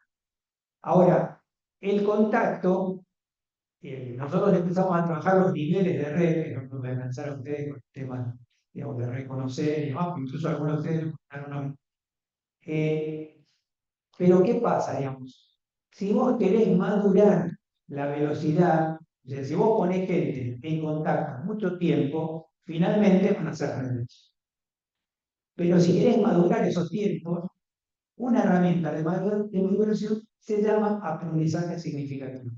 Ahora, el contacto, nosotros empezamos a trabajar los niveles de red, que nos lanzaron ustedes con el tema, digamos, de reconocer y demás, incluso algunos de ustedes lo pero ¿qué pasa, digamos? Si vos querés madurar la velocidad, o sea, si vos ponés gente en contacto mucho tiempo, finalmente van a ser redes. Pero si querés madurar esos tiempos, una herramienta de maduración se llama aprendizaje significativo.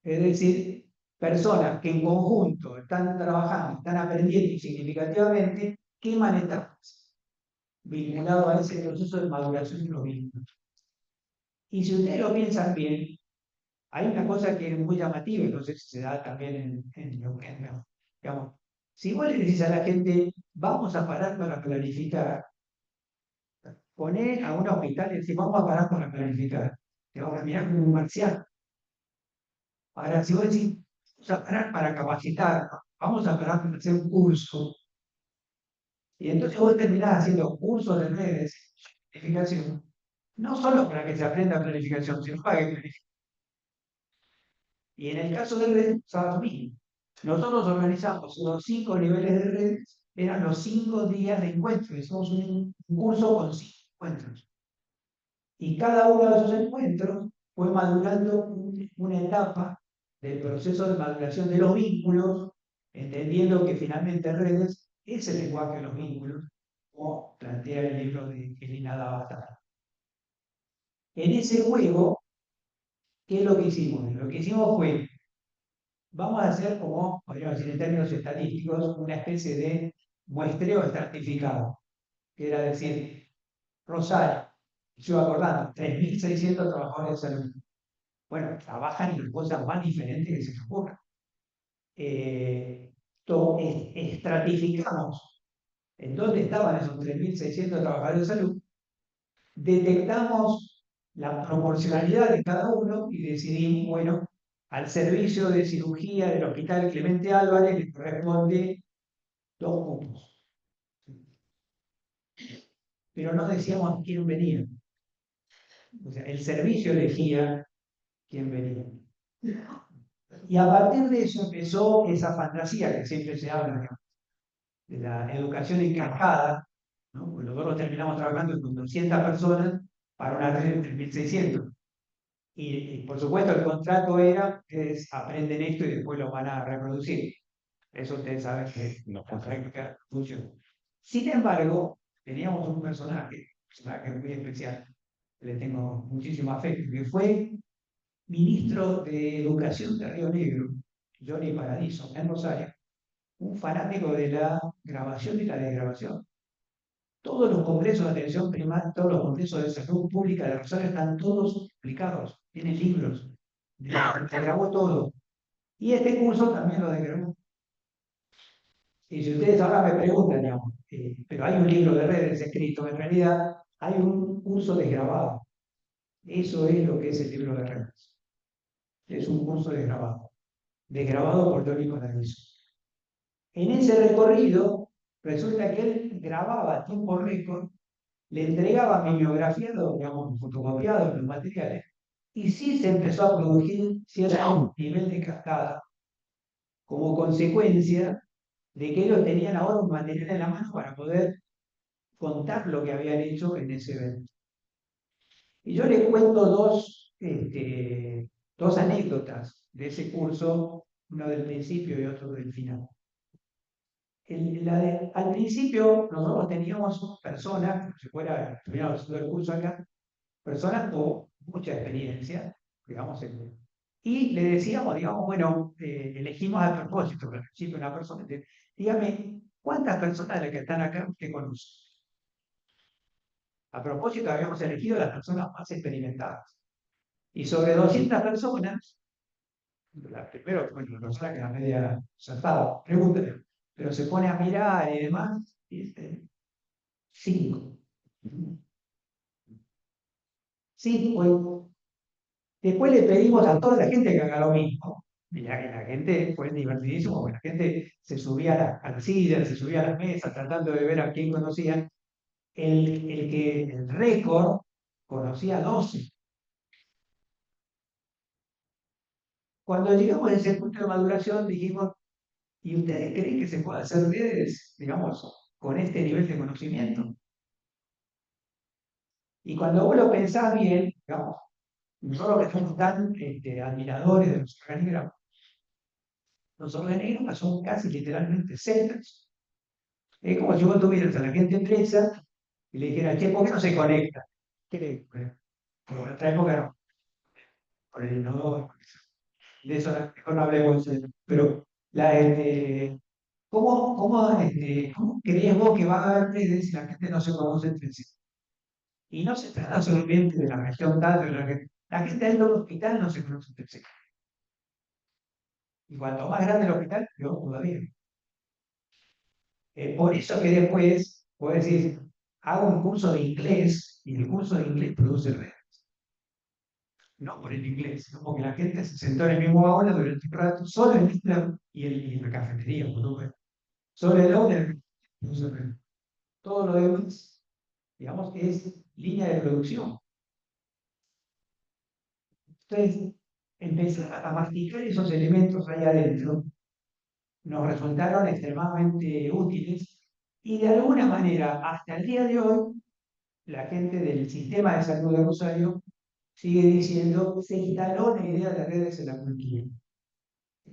Es decir, personas que en conjunto están trabajando, están aprendiendo significativamente, queman etapas vinculado a ese proceso de maduración de los vínculos. Y si ustedes lo piensan bien, hay una cosa que es muy llamativa, y no sé si se da también en Neuquén, digamos. Si vos le decís a la gente, vamos a parar para planificar, poné a un hospital y decís, vamos a parar para planificar, te van a mirar como un marciano. Ahora, si vos decís, vamos a parar para capacitar, vamos a parar para hacer un curso, y entonces vos terminás haciendo cursos de redes, planificación, no solo para que se aprenda planificación, sino para que planifique. Y en el caso de redes, pasaba lo mismo. Nosotros organizamos los 5 niveles de redes, eran los 5 días de encuentro, hicimos un curso con 5 encuentros. Y cada uno de esos encuentros fue madurando una etapa del proceso de maduración de los vínculos, entendiendo que finalmente redes es el lenguaje de los vínculos, como plantea el libro de Elina Dabastara. En ese juego, ¿qué es lo que hicimos? Lo que hicimos fue, vamos a hacer como, podríamos decir en términos estadísticos, una especie de muestreo estratificado, que era decir, Rosario, yo acordando, 3.600 trabajadores de salud. Bueno, trabajan en las cosas más diferentes que se les ocurran. Estratificamos en dónde estaban esos 3.600 trabajadores de salud, detectamos la proporcionalidad de cada uno y decidimos, bueno, al servicio de cirugía del Hospital Clemente Álvarez le corresponde 2 puntos. Pero no decíamos quién venía. O sea, el servicio elegía quién venía. Y a partir de eso empezó esa fantasía que siempre se habla, digamos, de la educación encargada, ¿no? Pues nosotros terminamos trabajando con 200 personas para una red de 3.600. Y por supuesto el contrato era que aprenden esto y después lo van a reproducir. Eso ustedes saben que No la funciona. práctica funciona. Sin embargo, teníamos un personaje muy especial, que le tengo muchísimo afecto, que fue ministro de Educación de Río Negro, Johnny Paradiso, en Rosario, un fanático de la grabación y la desgrabación. Todos los congresos de atención primaria, todos los congresos de salud pública de Rosario están todos publicados, tienen libros, se grabó todo. Y este curso también lo desgrabó. Y si ustedes ahora me preguntan, digamos, pero hay un libro de redes escrito, en realidad hay un curso desgrabado. Eso es lo que es el libro de redes. Es un curso desgrabado por Tony Paradiso. En ese recorrido, resulta que él grababa a tiempo récord, le entregaba mimeografiado, digamos, fotocopiado los materiales, y sí se empezó a producir cierto nivel de cascada, como consecuencia de que ellos tenían ahora un material en la mano para poder contar lo que habían hecho en ese evento. Y yo les cuento dos anécdotas de ese curso, uno del principio y otro del final. Al principio nosotros teníamos personas, si fuera, estuviéramos haciendo el curso acá, personas con mucha experiencia, digamos, y le decíamos, digamos, bueno, elegimos a propósito, al principio una persona, dígame, ¿cuántas personas de las que están acá usted conoce? A propósito, habíamos elegido las personas más experimentadas. Y sobre 200 personas, primero, bueno, la persona que era media zafada, pregúntale, pero se pone a mirar y demás, y dice, 5. 5. Después le pedimos a toda la gente que haga lo mismo. Y la gente fue divertidísimo, porque la gente se subía a las sillas, se subía a las mesas, tratando de ver a quién conocían. El récord conocía 12. Cuando llegamos a ese punto de maduración, dijimos, ¿y ustedes creen que se puede hacer redes, digamos, con este nivel de conocimiento? Y cuando vos lo pensás bien, digamos, nosotros que somos tan admiradores de los organigramas son casi literalmente celdas. Es como si vos tuvieras a la gente presa y le dijeras, che, ¿por qué no se conecta? ¿Qué? Bueno, en nuestra época no. Por el inodoro, de eso mejor no hablemos. Pero ¿cómo crees vos que va a haber redes si la gente no se conoce entre sí? Y no se trata solamente de la región tal, la gente dentro del hospital no se conoce entre sí. Y cuanto más grande el hospital, peor todavía. Por eso que después, puedo decir, hago un curso de inglés y el curso de inglés produce redes. no por el inglés, sino porque la gente se sentó en el mismo aula durante un rato, solo el Islam y la cafetería, por supuesto. Solo el aula, no se aprende. Todo lo demás, digamos, es línea de producción. Entonces, empezar a masticar esos elementos ahí adentro nos resultaron extremadamente útiles y de alguna manera, hasta el día de hoy, la gente del sistema de salud de Rosario sigue diciendo, se instaló la idea de redes en la cultura.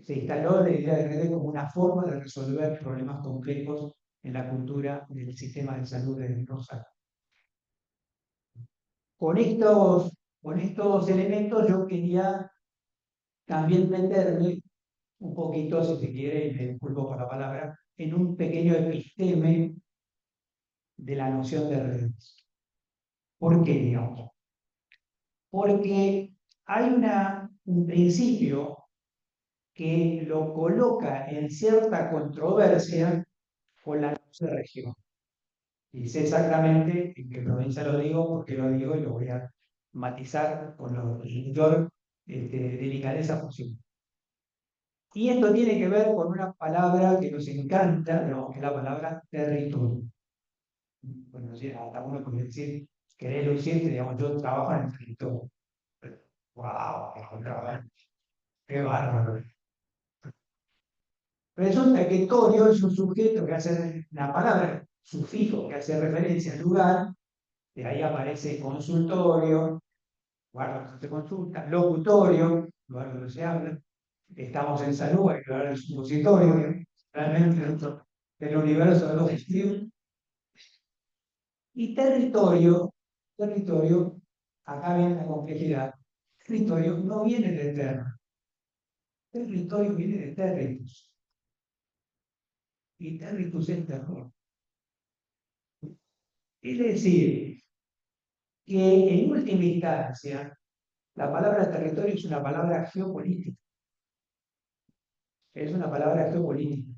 Se instaló la idea de redes como una forma de resolver problemas complejos en la cultura del sistema de salud de Rosario. Con estos elementos yo quería también meterme un poquito, si se quiere, y me disculpo por la palabra, en un pequeño episteme de la noción de redes. ¿Por qué, digamos? Porque hay un principio que lo coloca en cierta controversia con la noción de región. Y sé exactamente en qué provincia lo digo, por qué lo digo, y lo voy a matizar con la mayor delicadeza posible. Y esto tiene que ver con una palabra que nos encanta, ¿no? Que es la palabra territorio. Bueno, sí, hasta uno puede decir, querer lucirte, digamos, yo trabajo en el territorio. ¡Wow! ¡Qué bárbaro! Resulta que torio es un sujeto que hace una palabra, sufijo, que hace referencia al lugar, de ahí aparece consultorio, lugar donde se consulta, locutorio, lugar donde se habla, estamos en salud, hay que hablar del supositorio, realmente dentro del universo de los gestiones. Y territorio, acá viene la complejidad, territorio no viene de terra, territorio viene de territus, y territus es terror. Es decir, que en última instancia, la palabra territorio es una palabra geopolítica. Es una palabra geopolítica.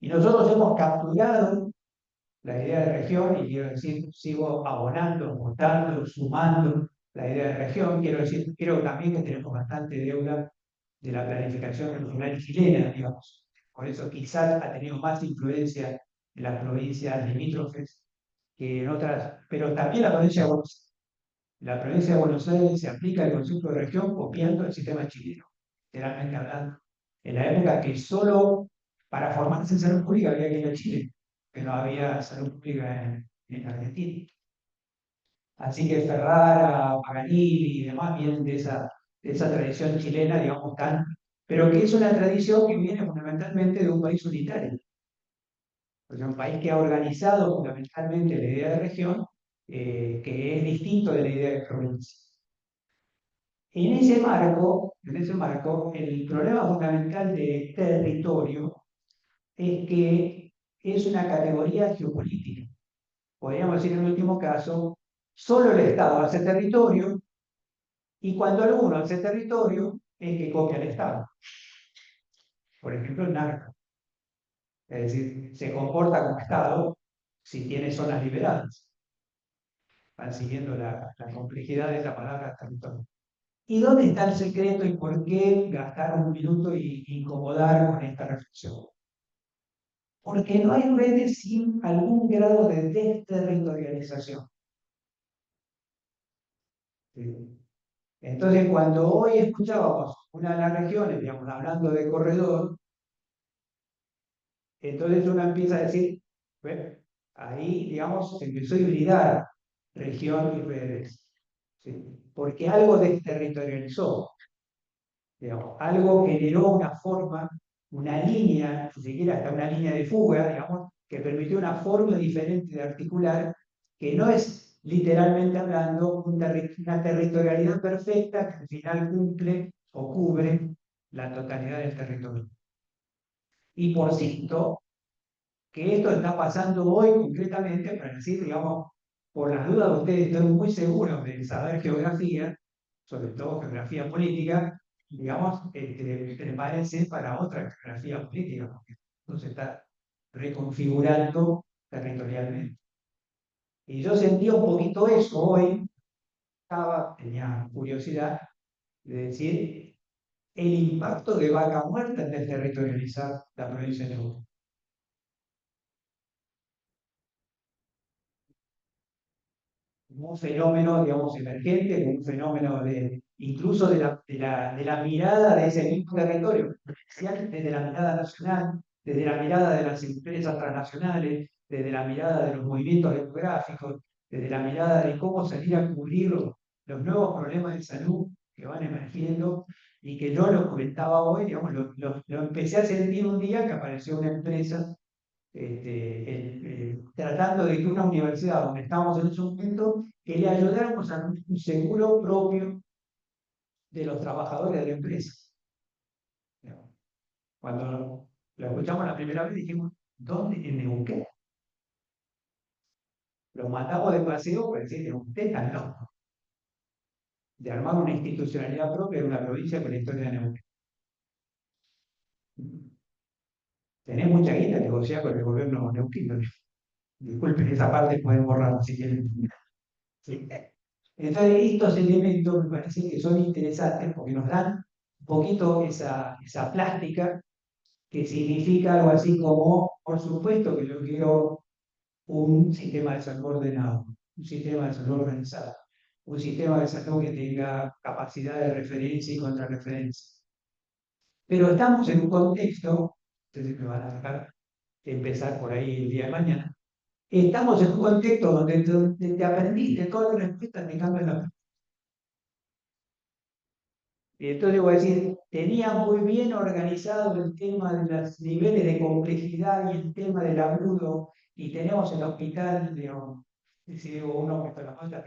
Y nosotros hemos capturado la idea de región, y quiero decir, sigo abonando, votando, sumando la idea de región. Quiero decir, creo también que tenemos bastante deuda de la planificación regional chilena, digamos. Por eso quizás ha tenido más influencia en las provincias limítrofes que en otras, pero también la provincia de Buenos Aires. La provincia de Buenos Aires se aplica el concepto de región copiando el sistema chileno, literalmente hablando. En la época que solo para formarse en salud pública había que ir a Chile, que no había salud pública en Argentina. Así que Ferrara, Paganini y demás vienen de esa tradición chilena, digamos, pero que es una tradición que viene fundamentalmente de un país unitario. O sea, un país que ha organizado fundamentalmente la idea de región, que es distinto de la idea de provincia. En ese marco, el problema fundamental de territorio es que es una categoría geopolítica. Podríamos decir en el último caso, solo el Estado hace territorio, y cuando alguno hace territorio, es que copia al Estado. Por ejemplo, el narco. Es decir, se comporta como Estado si tiene zonas liberadas. Van siguiendo la complejidad de la palabra territorio. ¿Y dónde está el secreto y por qué gastar un minuto y incomodar con esta reflexión? Porque no hay redes sin algún grado de desterritorialización. ¿Sí? Entonces, cuando hoy escuchábamos una de las regiones, digamos, hablando de corredor, entonces uno empieza a decir, bueno, ahí, digamos, se empezó a hibridar región y redes. ¿Sí? Porque algo desterritorializó. Digamos, algo generó una forma, una línea, si se quiere hasta una línea de fuga, digamos, que permitió una forma diferente de articular, que no es literalmente hablando una territorialidad perfecta que al final cumple o cubre la totalidad del territorio. Y por cierto, que esto está pasando hoy concretamente, para decir, digamos, por las dudas ustedes estoy muy seguros de saber geografía, sobre todo geografía política, digamos, prepárense para otra geografía política, porque esto se está reconfigurando territorialmente. Y yo sentía un poquito eso hoy, tenía curiosidad, Es decir, el impacto de Vaca Muerta en desterritorializar la provincia de Neuquén. Como un fenómeno, digamos, emergente, como un fenómeno incluso de la mirada de ese mismo territorio, desde la mirada nacional, desde la mirada de las empresas transnacionales, desde la mirada de los movimientos demográficos, desde la mirada de cómo salir a cubrir los nuevos problemas de salud que van emergiendo y que yo lo comentaba hoy, digamos, lo empecé a sentir un día que apareció una empresa tratando de que una universidad donde estábamos en ese momento, que le ayudáramos a un seguro propio de los trabajadores de la empresa. Cuando lo escuchamos la primera vez dijimos, ¿dónde? En Neuquén. Lo matamos de paseo por decir, usted está loco, de armar una institucionalidad propia de una provincia con la historia de Neuquén. Tenés mucha guita que negociar con el gobierno neuquino. Disculpen, esa parte pueden borrar si quieren. Sí. Entonces, estos elementos me parece que son interesantes porque nos dan un poquito esa plástica que significa algo así como, por supuesto que yo quiero un sistema de salud ordenado, un sistema de salud organizado, un sistema de salud que tenga capacidad de referencia y contrarreferencia. Pero estamos en un contexto, ustedes me van a dejar empezar por ahí el día de mañana, estamos en un contexto donde te aprendiste todas las respuestas que cambian la. Y entonces voy a decir, tenía muy bien organizado el tema de los niveles de complejidad y el tema del agudo, y tenemos el hospital, digamos, si digo uno que está en la falta,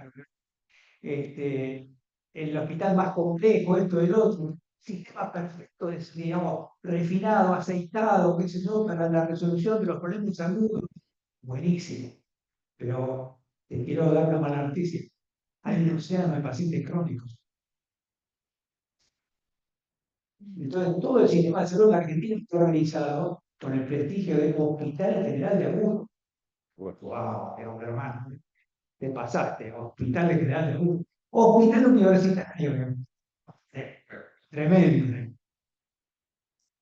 el hospital más complejo, esto del otro, sistema perfecto, digamos, refinado, aceitado, qué sé yo, para la resolución de los problemas de salud, buenísimo. Pero te quiero dar una mala noticia. Hay un océano de pacientes crónicos. Entonces, todo el sistema de salud argentino está organizado con el prestigio de Hospital General de Agudo. ¡Wow! Hermano, te pasaste. Hospital General de Agudo. Hospital Universitario. Tremendo.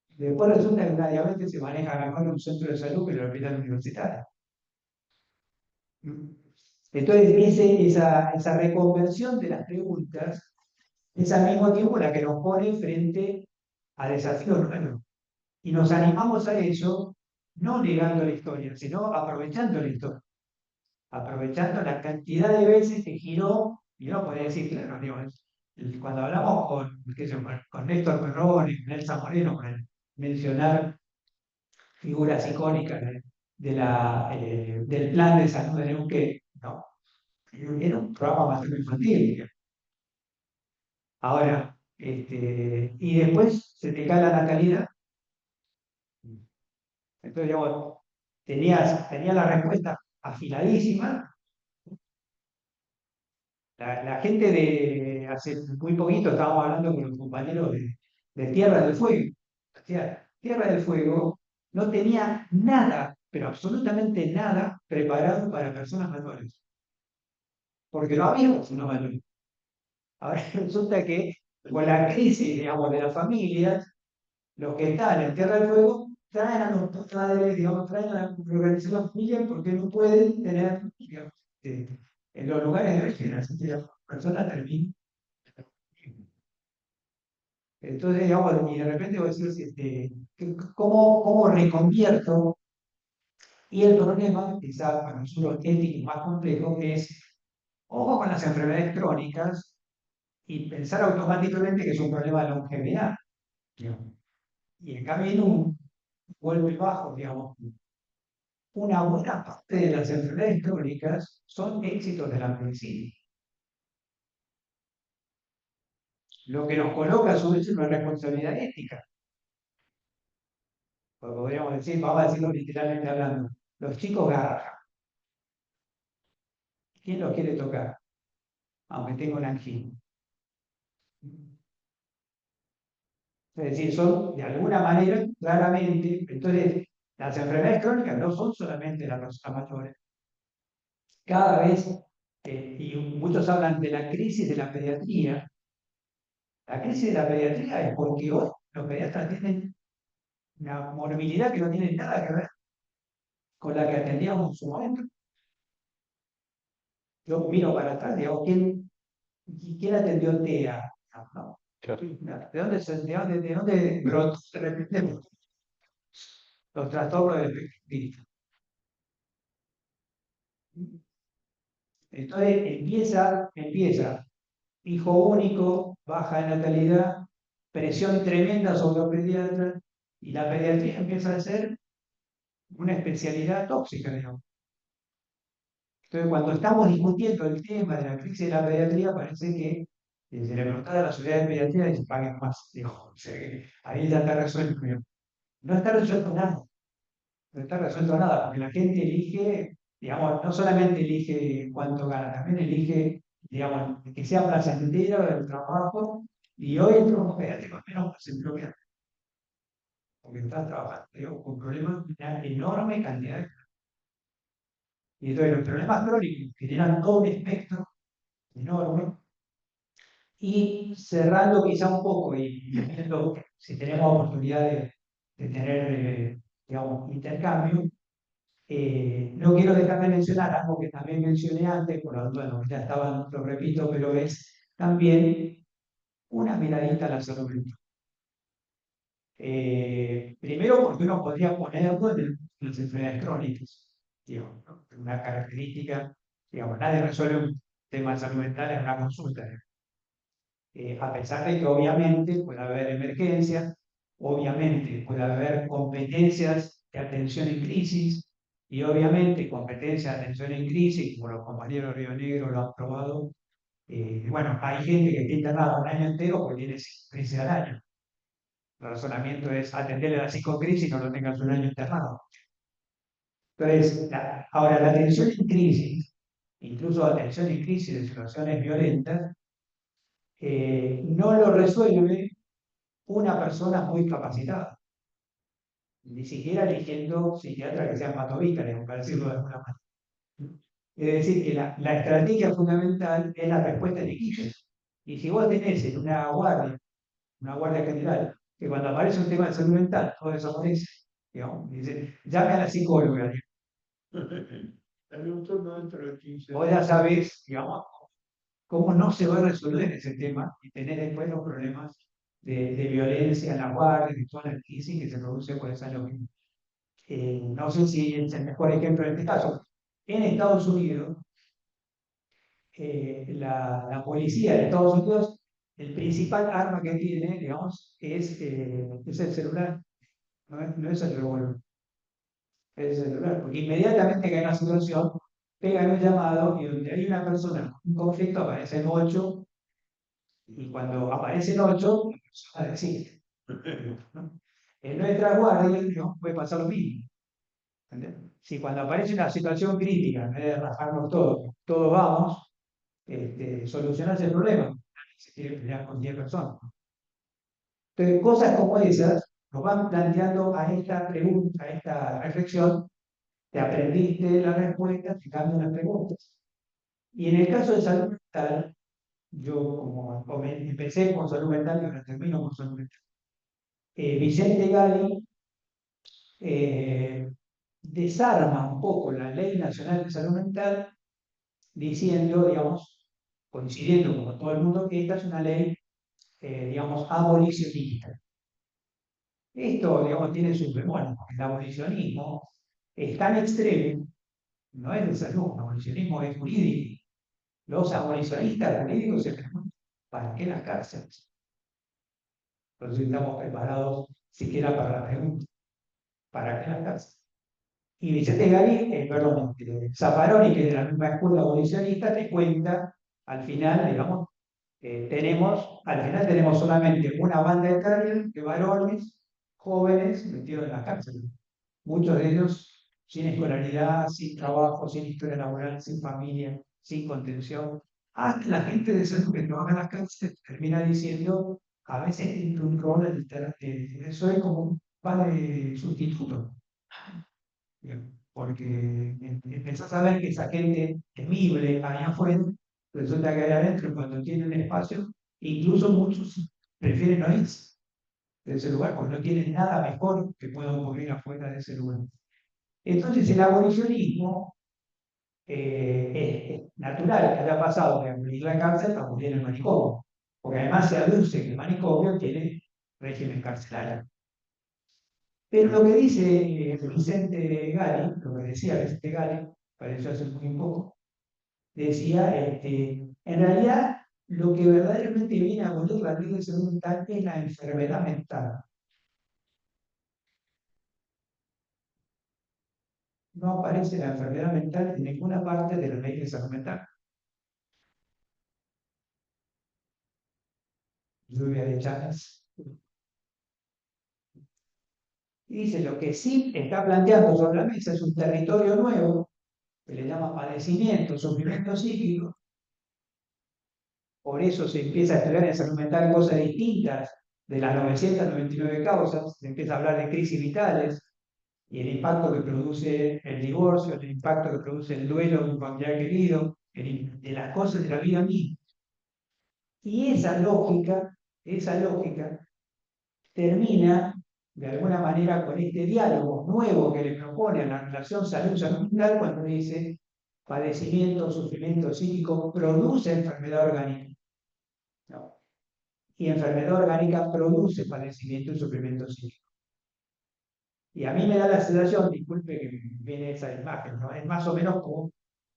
Después resulta que una diabetes se maneja mejor en un centro de salud que en el hospital universitario. Entonces, esa reconversión de las preguntas es al mismo tiempo la que nos pone frente a desafíos nuevos. Y nos animamos a eso, no negando la historia, sino aprovechando la historia. Aprovechando la cantidad de veces que giró, y no podría decir, claro, digo, cuando hablamos con Néstor Perrón y con Elsa Moreno, para mencionar figuras icónicas del plan de salud de Neuquén, ¿no? Era un programa bastante infantil. Ahora, y después se te cae la natalidad. Entonces, digamos, tenía la respuesta afiladísima. La gente de hace muy poquito estábamos hablando con los compañeros de Tierra del Fuego. O sea, Tierra del Fuego no tenía nada, pero absolutamente nada preparado para personas mayores. Porque no había personas mayores. Ahora resulta que con la crisis, digamos, de las familias, los que están en Tierra del Fuego traen a los padres, digamos, traen a la organización de la familia porque no pueden tener, digamos, en los lugares de origen, así que la persona termina. Entonces, digamos, y de repente voy a decir, ¿cómo reconvierto? Y el problema, quizás para nosotros ético y más complejo, es, ojo con las enfermedades crónicas y pensar automáticamente que es un problema de longevidad. Digamos. Y en cambio, en un golpe bajo, digamos, una buena parte de las enfermedades crónicas son éxitos de la medicina. Lo que nos coloca a su vez en una responsabilidad ética. Porque podríamos decir, vamos a decirlo literalmente hablando, los chicos garrajan. ¿Quién los quiere tocar? Aunque tenga una angina. Es decir, son de alguna manera, claramente, entonces, las enfermedades crónicas no son solamente las personas mayores. Cada vez, y muchos hablan de la crisis de la pediatría, La crisis de la pediatría es porque hoy los pediatras tienen una morbilidad que no tiene nada que ver con la que atendíamos en su momento. Yo miro para atrás, digo, ¿quién atendió TEA? No. ¿De dónde brotó de repente los trastornos del espíritu? Entonces empieza, hijo único, baja de natalidad, presión tremenda sobre los pediatras, y la pediatría empieza a ser una especialidad tóxica, digamos. Entonces, cuando estamos discutiendo el tema de la crisis de la pediatría, parece que se le preguntaba a la sociedad de pediatría y se paguen más. Digo, o sea, que ahí ya está resuelto. No está resuelto nada. No está resuelto nada, porque la gente elige, digamos, no solamente elige cuánto gana, también elige, digamos, que sea placentero el trabajo, y hoy el trabajo pediátrico es menos placentero, porque estás trabajando, digo, con problemas de una enorme cantidad de... Y entonces los problemas crónicos generan todo un espectro enorme. Y cerrando quizá un poco y viendo si tenemos oportunidad de tener, digamos, intercambio, no quiero dejar de mencionar algo que también mencioné antes, por lo tanto, ya estaba, lo repito, pero es también una miradita a la salud mental. Primero, porque uno podría ponerlo en las enfermedades crónicas, digamos, ¿no? Una característica, digamos, nadie resuelve un tema de salud mental en una consulta, a pesar de que obviamente puede haber emergencias, obviamente puede haber competencias de atención en crisis, y obviamente competencias de atención en crisis, como los compañeros de Río Negro lo han probado. Bueno, hay gente que está internada un año entero porque tiene 5 crisis al año. El razonamiento es atenderle a las 5 crisis y no lo tengas un año internado. Entonces, ahora la atención en crisis, incluso atención en crisis de situaciones violentas, no lo resuelve una persona muy capacitada, ni siquiera eligiendo psiquiatras que sean patovícares, para decirlo de alguna manera. Es decir, que la estrategia fundamental es la respuesta en equipo. Y si vos tenés en una guardia general, que cuando aparece un tema de salud mental, todo desaparece, digamos, dice, llame a la psicóloga. Vos ya sabés, digamos, cómo no se va a resolver ese tema y tener después los problemas de violencia en la guardia, de toda la crisis que se produce por esa lógica. No sé si es el mejor ejemplo en este caso. En Estados Unidos, la policía de Estados Unidos, el principal arma que tiene, digamos, es el celular, no es el revólver, es el celular, porque inmediatamente que hay una situación, pegan un llamado y donde hay una persona con un conflicto aparecen 8, y cuando aparecen 8, la persona decide. ¿No? En nuestra guardia, digamos, puede pasar lo mismo. Si cuando aparece una situación crítica, en vez de rajarnos todos vamos, solucionar ese problema. Se quiere pelear con 10 personas. Entonces, cosas como esas nos van planteando a esta pregunta, a esta reflexión: te aprendiste la respuesta, te cambian las preguntas. Y en el caso de salud mental, yo como empecé con salud mental y ahora termino con salud mental. Vicente Gali desarma un poco la Ley Nacional de Salud Mental diciendo, digamos, coincidiendo con todo el mundo, que esta es una ley, digamos, abolicionista. Esto, digamos, tiene sus demonios, porque el abolicionismo es tan extremo, no es de salud, el abolicionismo es jurídico. Los abolicionistas jurídicos se preguntan, ¿para qué las cárceles? Entonces estamos preparados siquiera para la pregunta, ¿para qué las cárceles? Y Vicente Gali, perdón, Zaffaroni, que es de la misma escuela abolicionista, te cuenta, al final, digamos, al final tenemos solamente una banda de carriles de varones jóvenes metidos en la cárcel. Muchos de ellos sin escolaridad, sin trabajo, sin historia laboral, sin familia, sin contención. Hasta la gente de salud que trabaja en las cárceles termina diciendo, a veces tiene un rol, eso es como un padre sustituto. Porque empezás a ver que esa gente temible allá afuera, resulta que allá adentro, cuando tienen espacio, incluso muchos prefieren no irse de ese lugar porque no tienen nada mejor que pueda ocurrir afuera de ese lugar. Entonces el abolicionismo es natural que haya pasado de abolir la cárcel a abolir el manicomio, porque además se aduce que el manicomio tiene régimen carcelario. Pero lo que dice Vicente Gali, lo que decía Vicente Gali, pareció hace muy poco, decía, en realidad lo que verdaderamente viene a abolir la ley de salud mental es la enfermedad mental. No aparece la enfermedad mental en ninguna parte de la ley de salud mental. Lluvia de chatas. Y dice, lo que sí está planteando sobre la mesa es un territorio nuevo, que le llama padecimiento, sufrimiento psíquico. Por eso se empieza a estudiar en salud mental cosas distintas de las 999 causas. Se empieza a hablar de crisis vitales y el impacto que produce el divorcio, el impacto que produce el duelo de un familiar querido, de las cosas de la vida misma. Y esa lógica termina de alguna manera con este diálogo nuevo que le propone a la relación salud-salud mental cuando dice padecimiento, sufrimiento psíquico produce enfermedad orgánica. ¿No? Y enfermedad orgánica produce padecimiento y sufrimiento psíquico. Y a mí me da la sensación, disculpe que viene esa imagen, ¿no? Es más o menos como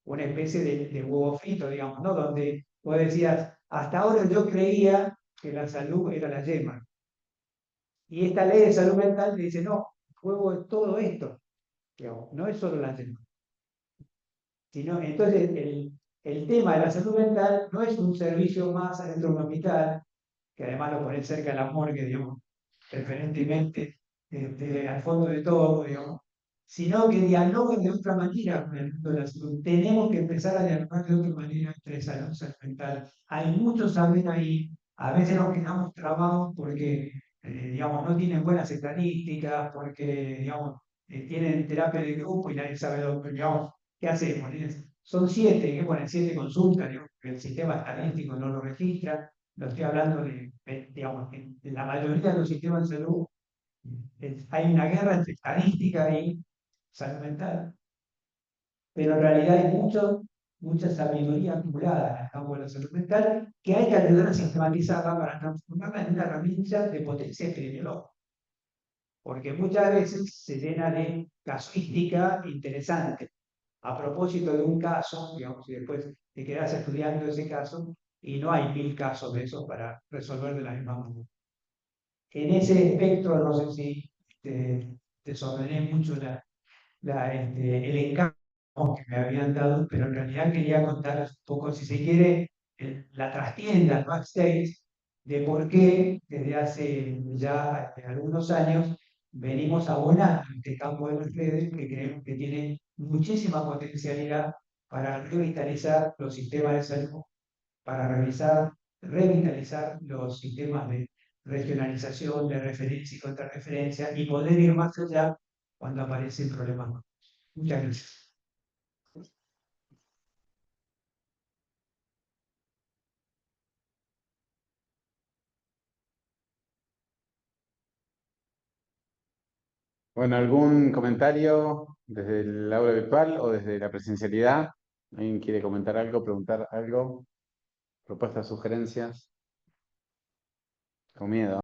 una especie de huevo frito, digamos, ¿no? Donde vos decías, hasta ahora yo creía que la salud era la yema. Y esta ley de salud mental te dice, no, el juego es todo esto, digamos, no es solo la yema. Entonces, el tema de la salud mental no es un servicio más adentro de un hospital, que además lo ponen cerca de la morgue, digamos, preferentemente al fondo de todo, digamos, sino que dialoguen de otra manera con el mundo de la salud. Tenemos que empezar a dialogar de otra manera entre salud y salud mental. Hay muchos saber ahí, a veces nos quedamos trabados porque, digamos, no tienen buenas estadísticas, porque, digamos, tienen terapia de grupo y nadie sabe dónde, digamos, ¿qué hacemos? Son 7, ¿qué ponen? 7 consultas, digamos, que el sistema estadístico no lo registra. No estoy hablando digamos, en la mayoría de los sistemas de salud hay una guerra entre estadística y salud mental, pero en realidad hay mucha sabiduría acumulada en el campo de la salud mental que hay que ayudar a sistematizarla para transformarla en una herramienta de potencia epidemiológica, porque muchas veces se llena de casuística interesante. A propósito de un caso, digamos, y después te quedas estudiando ese caso, y no hay 1000 casos de esos para resolver de la misma manera. En ese espectro, no sé si desordené mucho el encargo que me habían dado, pero en realidad quería contar un poco, si se quiere, la trastienda, el backstage, de por qué desde hace ya algunos años venimos abonando este campo de las redes que creemos que tiene muchísima potencialidad para revitalizar los sistemas de salud, para revitalizar los sistemas de regionalización, de referencia y contrarreferencia y poder ir más allá cuando aparecen problemas nuevos. Muchas gracias. Bueno, ¿algún comentario desde el aula virtual o desde la presencialidad? ¿Alguien quiere comentar algo, preguntar algo? ¿Propuestas, sugerencias? Con miedo.